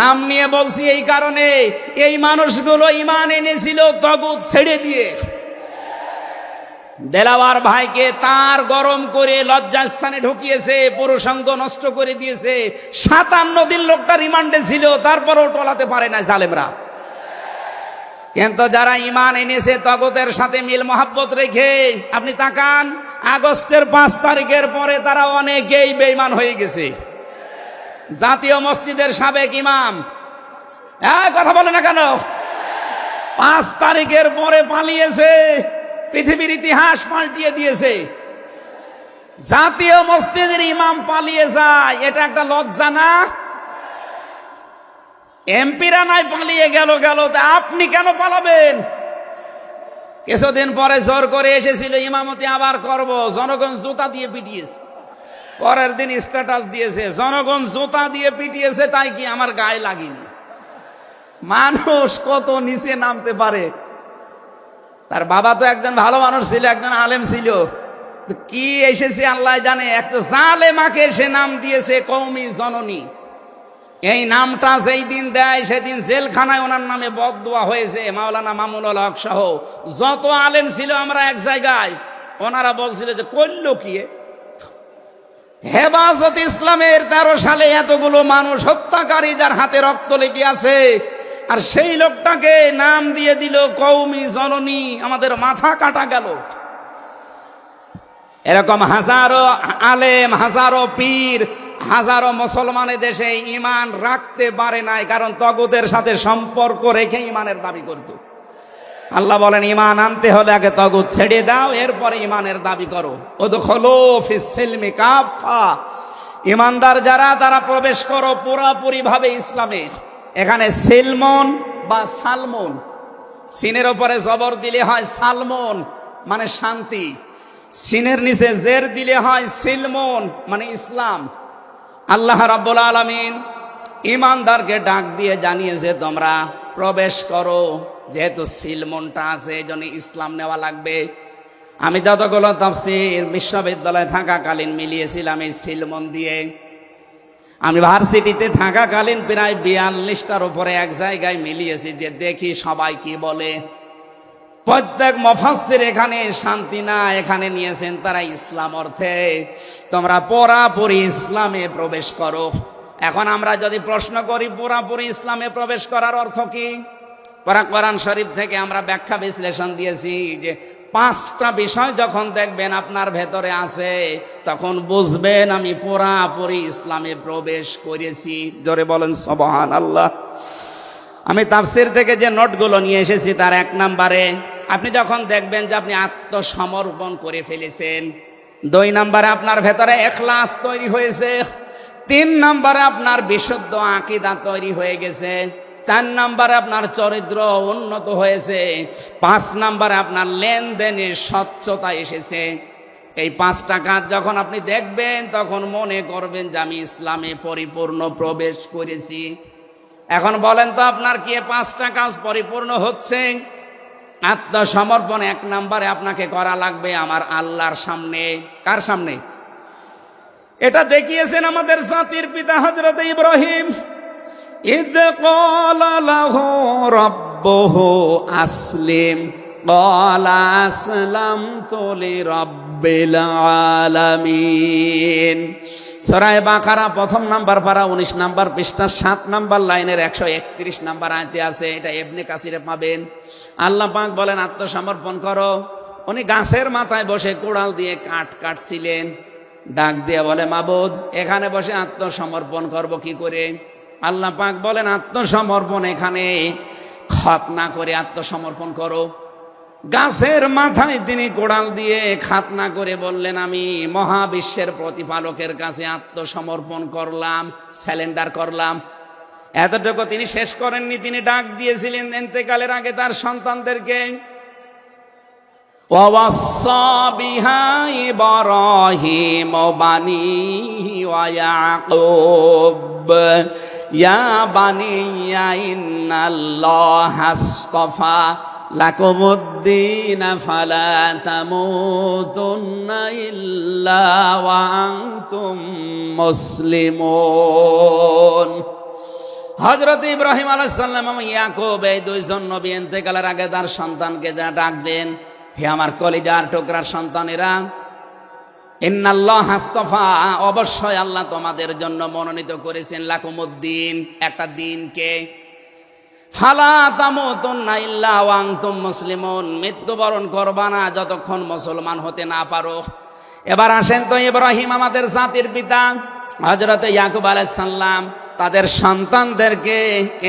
নাম নিয়ে বলছি এই কারণে, এই মানুষগুলো ঈমান এনেছিল তাগুত ছেড়ে দিয়ে। দেলাওয়ার ভাইকে তার গরম করে লজ্জাস্থানে ঢুকিয়েছে, পুরুষাঙ্গ নষ্ট করে দিয়েছে। 57 দিন লোকটা রিমান্ডে ছিল, তারপরও টলাতে পারে না জালেমরা। কিন্তু যারা ঈমান এনেছে তাগুতের সাথে মিল মহাব্বত রেখে, আপনি তাকান, আগস্টের 5 তারিখের পরে তারা অনেকেই বেঈমান হয়ে গেছে। জাতীয় মসজিদের সাবেক ইমাম, কথা বলে না কেন? 5 তারিখের পরে পালিয়েছে, পৃথিবীর ইতিহাস পাল্টিয়ে দিয়েছে। জাতীয় মসজিদের ইমাম পালিয়ে যায়, এটা একটা লজ্জা না? এমপিরা নাই পালিয়ে গেল, আপনি কেন পালাবেন? কিছুদিন পরে জোর করে এসেছিল ইমামতি আবার করব, জনগণ জুতা দিয়ে পিটিয়েছে। পরের দিন স্ট্যাটাস দিয়েছে, জনগণ জুতা দিয়ে পিটিয়েছে, তাই কি আমার গায়ে লাগেনি। মানুষ কত নিচে নামতে পারে। তার বাবা তো একজন ভালো মানুষ ছিল, একজন আলেম ছিল, তো কি এসেছে আল্লাহ জানে। একটা জালেমাকে সে নাম দিয়েছে কওমি জননী। এই নামটা যেই দিন দেয় সেদিন জেলখানায় ওনার নামে বদদোয়া হয়েছে। মাওলানা মামুনুল হক সহ যত আলেম ছিল আমরা এক জায়গায়, ওনারা বলছিল যে করল কি হেফাজত ইসলামের 13 সালে এতগুলো মানুষ হত্যাকারী যার হাতে রক্ত লেগে আছে, আর সেই লোকটাকে নাম দিয়ে দিল কওমি জননী। আমাদের মাথা কাটা গেল। এরকম হাজারো আলেম, হাজারো পীর, হাজারো মুসলমানের দেশে ঈমান রাখতে পারে নাই, কারণ তগুতের সাথে সম্পর্ক রেখে ঈমানের দাবি করত। আল্লাহ বলেন ঈমান আনতে হলে আগে তগুত ছেড়ে দাও, এরপরে ঈমানের দাবি করো। উদখুলু ফিস সিলমি কাফা, ঈমানদার যারা তারা প্রবেশ করো পুরাপুরি ভাবে ইসলামে। এখানে সিলমন বা সালমন, সিনের উপরে জবর দিলে হয় সালমন মানে শান্তি, সিনের নিচে জের দিলে হয় সিলমন মানে ইসলাম। আল্লাহ রাব্বুল আলামিন ঈমানদারকে ডাক দিয়ে জানিয়েছে তোমরা প্রবেশ করো। যেহেতু সিলমনটা আছে এই জন্য ইসলাম নেওয়া লাগবে। আমি যতগুলো তাফসীর বিশ্ববিদ্যালয়ে থাকাকালীন মিলিয়েছিলাম এই সিলমন দিয়ে। আমি ভার্সিটিতে থাকাকালীন প্রায় 42টার উপরে এক জায়গায় মিলিয়েছি, যে দেখি সবাই কি বলে। প্রত্যেক মুফাসসির এখানে শান্তি না, এখানে নিয়েছেন তারা ইসলাম অর্থে তোমরা পুরাপুরি ইসলামে প্রবেশ করো। এখন আমরা যদি প্রশ্ন করি পুরাপুরি ইসলামে প্রবেশ করার অর্থ কি, কোরআন শরীফ থেকে আমরা ব্যাখ্যা বিশ্লেষণ দিয়েছি যে 5টা বিষয় যখন দেখবেন আপনার ভেতরে আছে তখন বুঝবেন আমি পুরাপুরি ইসলামে প্রবেশ করেছি। জোরে বলেন সুবহানাল্লাহ। আমি তাফসীর থেকে যে নোটগুলো নিয়ে এসেছি তার 1 নম্বরে আপনি যখন দেখবেন যে আপনি আত্মসমর্পণ করে ফেলেছেন, 2 নম্বরে আপনার ভেতরে ইখলাস তৈরি হয়েছে, 3 নম্বরে আপনার বিশুদ্ধ আকীদা তৈরি হয়ে গেছে, 4 নম্বরে আপনার চরিত্র উন্নত হয়েছে, 5 নম্বরে আপনার লেনদেনের স্বচ্ছতা এসেছে। এই 5টা কাজ যখন আপনি দেখবেন তখন মনে করবেন যে আমি ইসলামে পরিপূর্ণ প্রবেশ করেছি। এখন বলেন তো আপনার কি 5টা কাজ পরিপূর্ণ হচ্ছে? আত্মসমর্পণ 1 নম্বরে আপনাকে করা লাগবে আমার আল্লাহর সামনে। কার সামনে? এটা দেখিয়েছেন আমাদের জাতির পিতা হযরত ইব্রাহিম। ইয ক্বালা লাহু রাব্বুহু আসলিম ক্বালা আসলামতু লিরাব্বিল আলামিন। সূরা বাকারা 1 নম্বর পারা 19 নম্বর পৃষ্ঠা 7 নম্বর লাইনের 131 নম্বর আয়াতে আছে। এটা ইবনে কাসিরে পাবেন। আল্লাহ পাক বলেন আত্মসমর্পণ করো। উনি গাছের মাথায় বসে কোড়াল দিয়ে কাঠ কাটছিলেন, ডাক দিয়ে বলে মাবুদ এখানে বসে আত্মসমর্পণ করব কি করে? আল্লাহ পাক বলেন আত্মসমর্পণ এখানে খতনা করে আত্মসমর্পণ করো। গাছের মাথায় তিনি কোড়াল দিয়ে খাতনা করে বললেন আমি মহাবিশ্বের প্রতিপালকের কাছে আত্মসমর্পণ করলাম, স্যালেন্ডার করলাম। এতটুকু তিনি শেষ করেননি, তিনি ডাক দিয়েছিলেন ইন্তেকালের আগে তার সন্তানদেরকে, ওয়াসাা বিহা ইব্রাহিম বানিহি ওয়া ইয়াকুব ইয়া বানিয়া ইন্নাল্লাহা আসতাফা লাকুমুদ্দিন ফালা তামুতুন্না ইল্লা ওয়া আনতুম মুসলিমুন। হযরত ইব্রাহিম আলাইহিস সালাম এবং ইয়াকুব এই 2 জন নবী ইন্তেকালের আগে তার সন্তানকে ডাক দেন, হে আমার কলিজার টুকরার সন্তানেরা, ইন্নাল্লাহা আসতাফা অবশ্যই আল্লাহ তোমাদের জন্য মনোনীত করেছেন লাকুমুদ্দিন একটা দিনকে, ফালা তামুতুন্না ইল্লা ওয়া আনতুম মুসলিমুন মৃত্যুবরণ করবা না যতক্ষণ মুসলমান হতে না পারো। এবার আসেন তো ইব্রাহিম আমাদের জাতির পিতা, হযরত ইয়াকুব আলাইহিস সালাম তাদের সন্তানদেরকে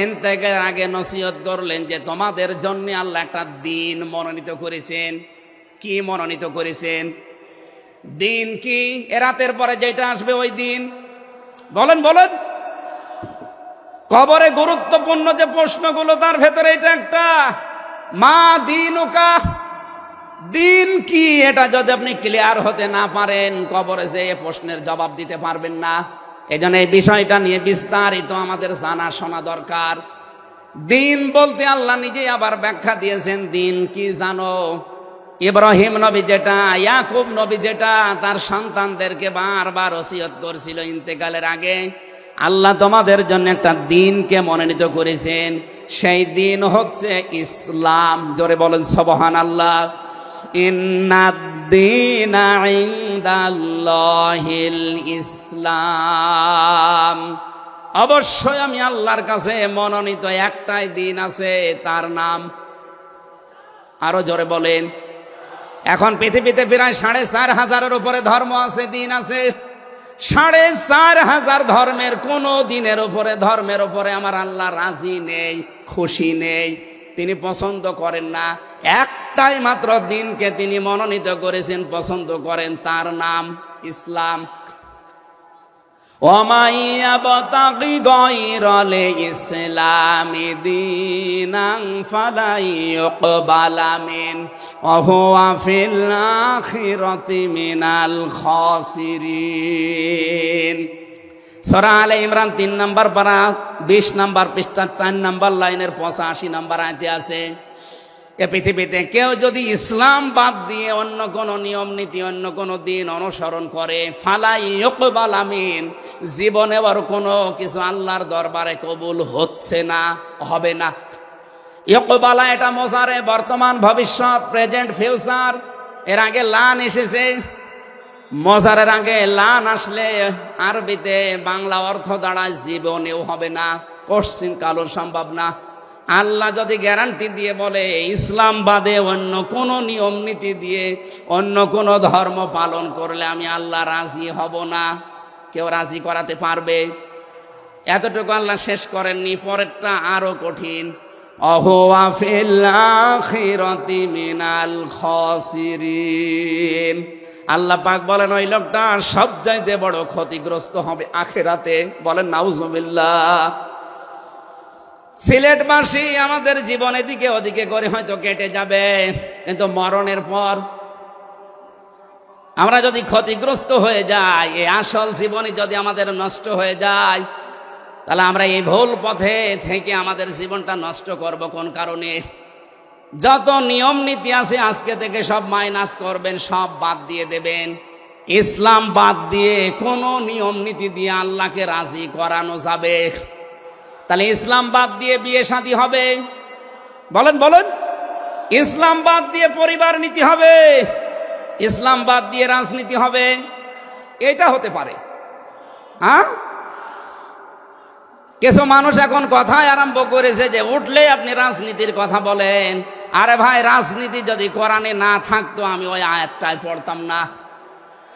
ইন্তেকালের আগে নসিহত করলেন যে তোমাদের জন্য আল্লাহ একটা দিন মনোনীত করেছেন। কি মনোনীত করেছেন? দিন কি? এ রাতের পরে যেটা আসবে ওই দিন। বলেন বলেন। কবরে গুরুত্বপূর্ণ যে প্রশ্নগুলো তার ভেতরে এটা একটা, মা দীনুকা, দিন কি? এটা যদি আপনি ক্লিয়ার হতে না পারেন কবরে যে প্রশ্নের জবাব দিতে পারবেন না। এজন্য এই বিষয়টা নিয়ে বিস্তারিত আমাদের জানা শোনা দরকার। দিন বলতে আল্লাহ নিজে আবার ব্যাখ্যা দিয়েছেন, দিন কি জানো? ইব্রাহিম নবী যেটা, ইয়াকুব নবী যেটা তার সন্তানদেরকে বারবার ওসিয়ত করছিল ইন্তেকালের আগে, আল্লাহ তোমাদের জন্য একটা দিনকে মনোনীত করেছেন, সেই দিন হচ্ছে ইসলাম। জোরে বলেন সুবহানাল্লাহ। ইন্নাদ-দীনা ইনদাল্লাহিল ইসলাম। অবশ্যই আমি আল্লাহর কাছে মনোনীত একটাই দিন আছে, তার নাম, আরো জোরে বলেন। এখন পৃথিবীতে প্রায় 4,500-এর উপরে ধর্ম আছে, দিন আছে। 4,500 ধর্মের কোন দিনের উপরে, ধর্মের উপরে আমার আল্লাহ রাজি নেই, খুশি নেই, তিনি পছন্দ করেন না। একটাই মাত্র দিনকে তিনি মনোনীত করেছেন, পছন্দ করেন, তার নাম ইসলাম। ওয়ামাই ইয়াবতাগি গায়রাল ইসলামি দীনান ফালা ইউকবালা মিন ওয়া হুয়া ফিল আখিরাতি মিনাল খাসিরিন। সূরা আলে ইমরান 3 নম্বর পারা 20 নম্বর পৃষ্ঠা 4 নম্বর লাইনের 85 নম্বর আয়াতে আছে, এ পৃথিবীতে কেউ যদি ইসলাম বাদ দিয়ে অন্য কোন নিয়ম নীতি, অন্য কোন দিন অনুসরণ করে, ফালাই ইউকবালা মিন, জীবনে আর কোনো কিছু আল্লাহর দরবারে কবুল হচ্ছে না, হবে না। ইউকবালা এটা মোজারে, বর্তমান, ভবিষ্যৎ, প্রেজেন্ট, ফিউচার। এর আগে লান এসেছে, মজারের আগে লান আসলে আরবিতে বাংলা অর্থ দাঁড়ায় জীবনেও হবে না, কোশ্চিন কালো সম্ভব না। আল্লাহ যদি গ্যারান্টি দিয়ে বলে ইসলাম বাদে অন্য কোন নিয়ম নীতি দিয়ে অন্য কোন ধর্ম পালন করলে আমি আল্লাহ রাজি হব না, কেউ রাজি করাতে পারবে? এতটুকু আল্লাহ শেষ করেননি, পরেরটা আরো কঠিন। অহুয়া ফিল আখিরাতি মিনাল খাসিরিন। আল্লাহ পাক বলেন ওই লোকটা সবচাইতে বড় ক্ষতিগ্রস্ত হবে আখিরাতে। বলেন নাউজুবিল্লাহ। সিলেটবাসী আমাদের জীবন এদিকে ওদিকে করে হয়তো কেটে যাবে, কিন্তু মরণের পর আমরা যদি ক্ষতিগ্রস্ত হয়ে যাই, এই আসল জীবনই যদি আমাদের নষ্ট হয়ে যায়, তাহলে আমরা এই ভুল পথে থেকে আমাদের জীবনটা নষ্ট করব কোন কারণে? যত নিয়ম নীতি আছে আজকে থেকে সব মাইনাস করবেন, সব বাদ দিয়ে দেবেন। ইসলাম বাদ দিয়ে কোন নিয়ম নীতি দিয়ে আল্লাহকে রাজি করানো যাবে? তাহলে ইসলাম বাদ দিয়ে বিয়ে শাদী হবে? বলেন বলেন। ইসলাম বাদ দিয়ে পরিবার নীতি হবে? ইসলাম বাদ দিয়ে রাজনীতি হবে? এটা হতে পারে। হ্যাঁ, কিছু মানুষ এখন কথাই আরম্ভ করেছে যে উঠলে আপনি রাজনীতির কথা বলেন। আরে ভাই, রাজনীতি যদি কোরআনে না থাকতো আমি ওই আয়াতটাই পড়তাম না।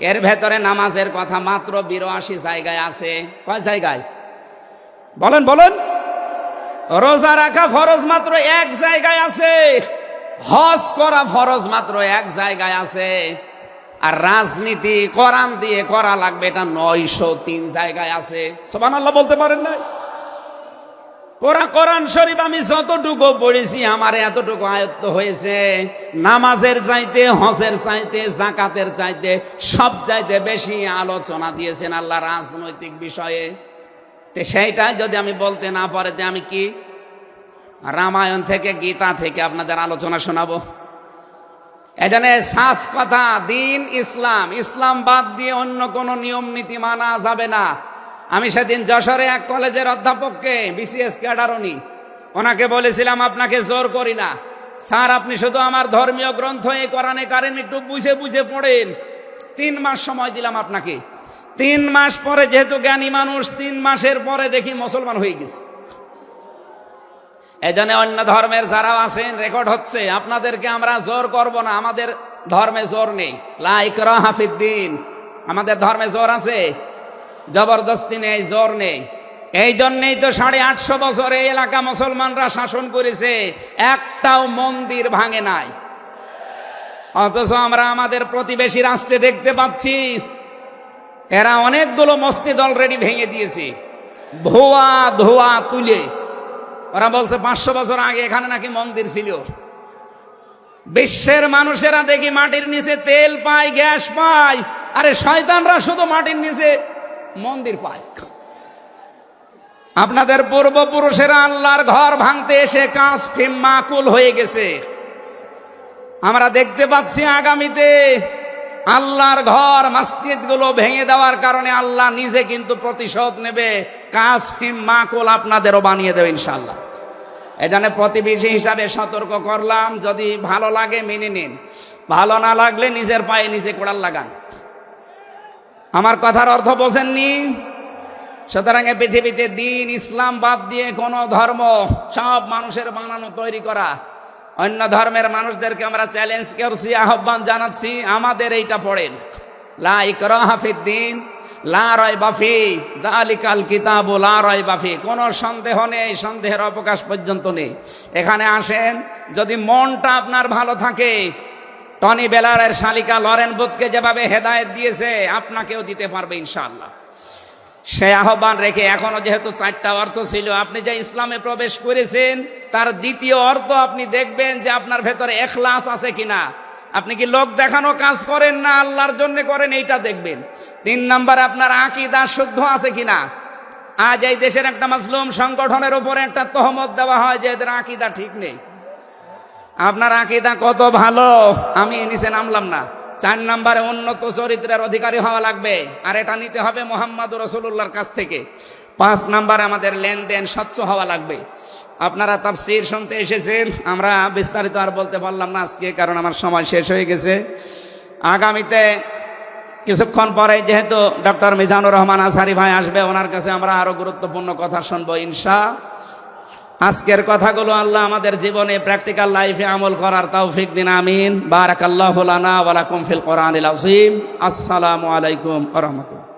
এর ভেতরে নামাজের কথা মাত্র 82 জায়গায় আছে। কয় জায়গায়? বলেন বলেন। রোজা রাখা ফরজ মাত্র 1 জায়গায় আছে। হজ করা ফরজ মাত্র 1 জায়গায় আছে। আর রাজনীতি কোরআন দিয়ে করা লাগবে এটা 903 জায়গায় আছে। সুবহানাল্লাহ বলতে পারেন না? কোরআন শরীফ আমি যতটুকু পড়েছি আমার এতটুকু আয়ত্ত হয়েছে। নামাজের চাইতে, হজের চাইতে, যাকাতের চাইতে সব চাইতে বেশি আলোচনা দিয়েছেন আল্লাহ রাজনৈতিক বিষয়ে। তো সেইটা যদি আমি বলতে না পারে, আমি কি রামায়ণ থেকে, গীতা থেকে আপনাদের আলোচনা শোনাবো? এজন্য সাফ কথা, দিন ইসলাম, ইসলাম বাদ দিয়ে অন্য কোনো নিয়ম নীতি মানা যাবে না। আমি সেদিন যশোরে এক কলেজের অধ্যাপককে, বিসিএস ক্যাডার উনি, ওনাকে বলেছিলাম আপনাকে জোর করি না স্যার, আপনি শুধু আমার ধর্মীয় গ্রন্থ এই কোরআনে কারিম একটু বুঝে বুঝে পড়েন। 3 মাস সময় দিলাম আপনাকে। 3 মাস পরে, যেহেতু জ্ঞানী মানুষ, 3 মাসের পরে দেখি মুসলমান হয়ে গেছে। এজন্য অন্য ধর্মের যারা আছেন, রেকর্ড হচ্ছে, আপনাদেরকে আমরা জোর করব না। আমাদের ধর্মে জোর নেই, লা ইকরাহা ফিদ্দিন। আমাদের ধর্মে জোর আছে, জবরদস্তি নেই, জোর নেই। এই জন্যই তো 850 বছর এই এলাকা মুসলমানরা শাসন করেছে, একটাও মন্দির ভাঙে নাই। অথচ আমরা আমাদের প্রতিবেশী রাষ্ট্রে দেখতে পাচ্ছি এরা অনেকগুলো মসজিদ অলরেডি ভেঙে দিয়েছে, ধোয়া ধোয়া তুলে। ওরা বলছে 500 বছর আগে এখানে নাকি মন্দির ছিল। বিশ্বের মানুষেরা দেখি মাটির নিচে তেল পায়, গ্যাস পায়, আরে শয়তানরা শুধু মাটির নিচে মন্দির পায়। আপনাদের পূর্বপুরুষেরা আল্লাহর ঘর ভাঙতে এসে কাঁচ ফিম মাকুল হয়ে গেছে। আমরা দেখতে পাচ্ছি আগামীতে আল্লাহর ঘর মসজিদগুলো ভেঙে দেওয়ার কারণে আল্লাহ নিজে কিন্তু প্রতিশোধ নেবে। কাসফিম মাকুল আপনাদেরও বানিয়ে দেবে ইনশাআল্লাহ। এজন্য প্রতিবেশী হিসাবে সতর্ক করলাম, যদি ভালো লাগে মেনে নিন, ভালো না লাগলে নিজের পায়ে নিজে কোড়াল লাগান। আমার কথার অর্থ বোঝেননি? সুতরাং পৃথিবীতে দিন ইসলাম বাদ দিয়ে কোন ধর্ম সব মানুষের বানানো তৈরি করা, অন্য ধর্মের মানুষদেরকে আমরা চ্যালেঞ্জ করছি, আহ্বান জানাচ্ছি, আমাদের এইটা পড়েন, লা ইকরাহা ফিদ্দিন লা রাইবা ফি যালিকাল কিতাবু লা রাইবা ফি। কোনো সন্দেহ নেই, সন্দেহের অবকাশ পর্যন্ত নেই। এখানে আসেন, যদি মনটা আপনার ভালো থাকে, টনি বেলারের শালিকা লরেন বুথকে যেভাবে হেদায়েত দিয়েছে আপনাকেও দিতে পারবে ইনশাআল্লাহ। সে আহ্বান রেখে, এখনো যেহেতু 4টা অর্থ ছিল, আপনি যে ইসলামে প্রবেশ করেছেন তার দ্বিতীয় অর্থ আপনি দেখবেন যে আপনার ভেতরে ইখলাস আছে কিনা। আপনি কি লোক দেখানো কাজ করেন না আল্লাহর জন্য করেন, এইটা দেখবেন। 3 নাম্বার, আপনার আকীদা শুদ্ধ আছে কিনা। আজ এই দেশের একটা মাসলুম সংগঠনের উপরে একটা তহমত দেওয়া হয় যে এদের আকীদা ঠিক নেই। আপনার আকীদা কত ভালো, আমি নিচে নামলাম না। 4 নম্বরে, উন্নত চরিত্রের অধিকারী হওয়া লাগবে, আর এটা নিতে হবে মুহাম্মদুর রাসূলুল্লাহর কাছ থেকে। 5 নম্বরে, আমাদের লেনদেন স্বচ্ছ হওয়া লাগবে। আপনারা তাফসীর শুনতে এসেছেন, আমরা বিস্তারিত আর বলতে পারলাম না আজকে, কারণ আমার সময় শেষ হয়ে গেছে। আগামীতে কিছুক্ষণ পরে যেহেতু ডক্টর মিজানুর রহমান আজহারী ভাই আসবে, ওনার কাছে আমরা আরো গুরুত্বপূর্ণ কথা শুনবো ইনশাআল্লাহ। আজকের কথাগুলো আল্লাহ আমাদের জীবনে প্র্যাকটিক্যাল লাইফে আমল করার তৌফিক দিন, আমিন। বারাকাল্লাহু লানা ওয়া লাকুম ফিল কোরআনিল আযীম। আসসালামু আলাইকুম ওয়া রাহমাতুল্লাহ।